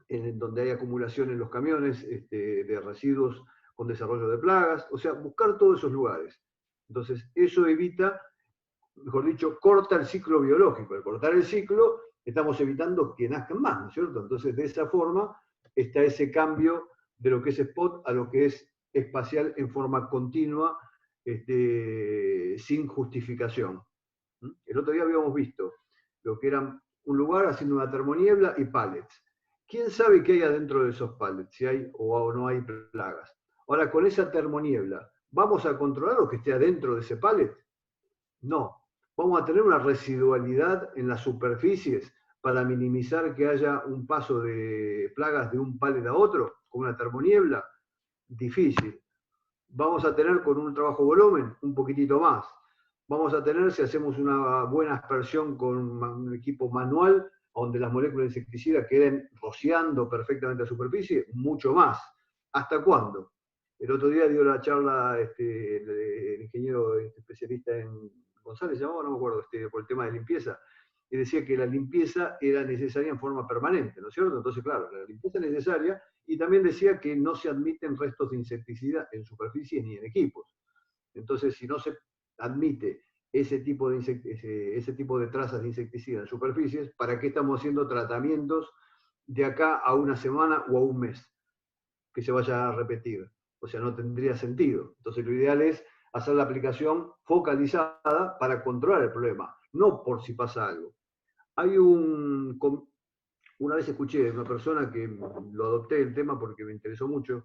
Speaker 1: Donde hay acumulación en los camiones de residuos con desarrollo de plagas, o sea, buscar todos esos lugares. Entonces, eso evita, mejor dicho, corta el ciclo biológico. Al cortar el ciclo, estamos evitando que nazcan más, ¿no es cierto? Entonces, de esa forma, está ese cambio de lo que es spot a lo que es espacial en forma continua, sin justificación. El otro día habíamos visto lo que era un lugar haciendo una termoniebla y pallets. ¿Quién sabe qué hay adentro de esos pallets? Si hay o no hay plagas. Ahora, con esa termoniebla, ¿vamos a controlar lo que esté adentro de ese pallet? No. Vamos a tener una residualidad en las superficies para minimizar que haya un paso de plagas de un pallet a otro, con una termoniebla. Difícil. Vamos a tener con un trabajo volumen un poquitito más. Vamos a tener, si hacemos una buena aspersión con un equipo manual, donde las moléculas de insecticida queden rociando perfectamente la superficie, mucho más. ¿Hasta cuándo? El otro día dio la charla el ingeniero especialista en González, llamaba, no me acuerdo, por el tema de limpieza, y decía que la limpieza era necesaria en forma permanente, ¿no es cierto? Entonces, claro, la limpieza es necesaria, y también decía que no se admiten restos de insecticida en superficies ni en equipos. Entonces, si no se admite ese tipo de trazas de insecticida en superficies, ¿para qué estamos haciendo tratamientos de acá a una semana o a un mes que se vaya a repetir? O sea, no tendría sentido. Entonces, lo ideal es hacer la aplicación focalizada para controlar el problema, no por si pasa algo. Una vez escuché de una persona que lo adopté el tema porque me interesó mucho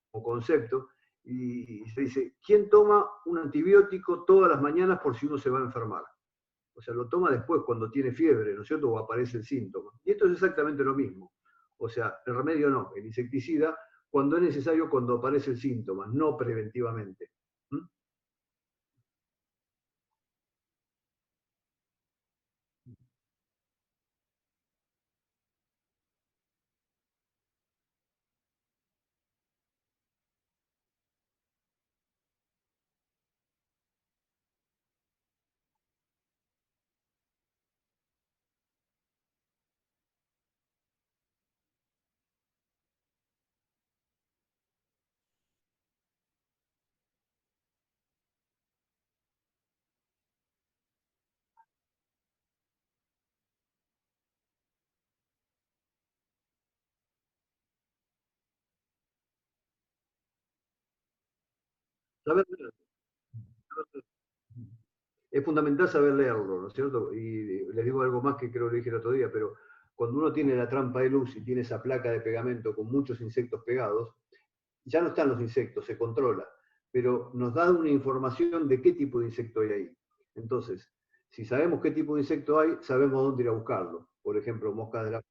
Speaker 1: como concepto, y se dice, ¿quién toma un antibiótico todas las mañanas por si uno se va a enfermar? O sea, lo toma después cuando tiene fiebre, ¿no es cierto? O aparece el síntoma. Y esto es exactamente lo mismo. O sea, el remedio no, el insecticida, cuando es necesario, cuando aparece el síntoma, no preventivamente. ¿Mm? Saber leer. Es fundamental saber leerlo, ¿no es cierto? Y les digo algo más que creo que lo dije el otro día, pero cuando uno tiene la trampa de luz y tiene esa placa de pegamento con muchos insectos pegados, ya no están los insectos, se controla, pero nos da una información de qué tipo de insecto hay ahí. Entonces, si sabemos qué tipo de insecto hay, sabemos dónde ir a buscarlo. Por ejemplo, moscas de la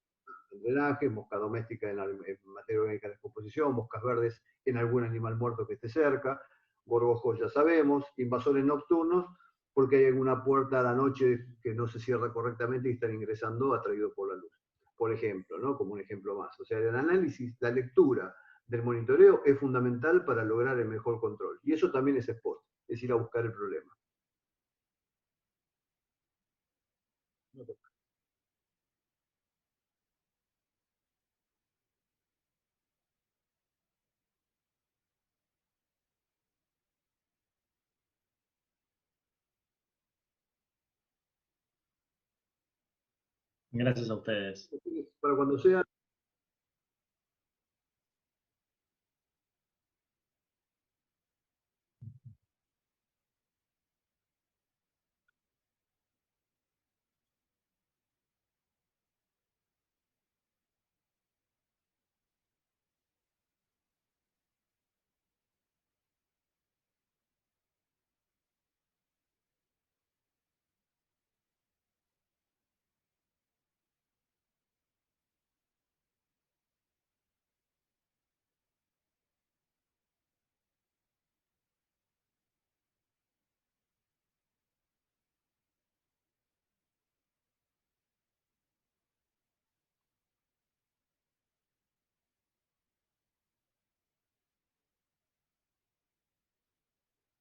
Speaker 1: en drenaje, mosca doméstica en materia orgánica de descomposición, moscas verdes en algún animal muerto que esté cerca, gorgojos ya sabemos, invasores nocturnos, porque hay alguna puerta a la noche que no se cierra correctamente y están ingresando atraídos por la luz. Por ejemplo, ¿no? Como un ejemplo más. O sea, el análisis, la lectura del monitoreo es fundamental para lograr el mejor control. Y eso también es spot, es ir a buscar el problema.
Speaker 3: Gracias a ustedes.
Speaker 1: Para cuando sea,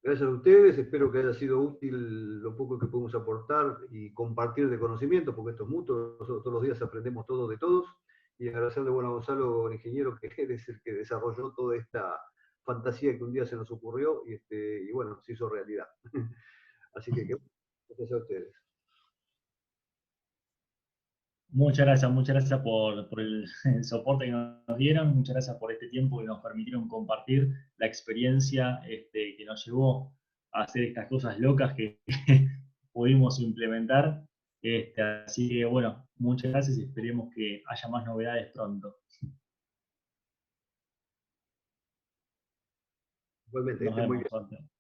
Speaker 1: gracias a ustedes, espero que haya sido útil lo poco que podemos aportar y compartir de conocimientos, porque esto es mutuo, nosotros todos los días aprendemos todos de todos, y agradecerle bueno, a Gonzalo, el ingeniero, que es el que desarrolló toda esta fantasía que un día se nos ocurrió y bueno, se hizo realidad. Así que gracias a ustedes.
Speaker 3: Muchas gracias por el soporte que nos dieron, muchas gracias por este tiempo que nos permitieron compartir la experiencia que nos llevó a hacer estas cosas locas que pudimos implementar. Así que bueno, muchas gracias y esperemos que haya más novedades pronto.
Speaker 1: Igualmente,
Speaker 3: Nos
Speaker 1: muy bien.
Speaker 3: vemos, Walter.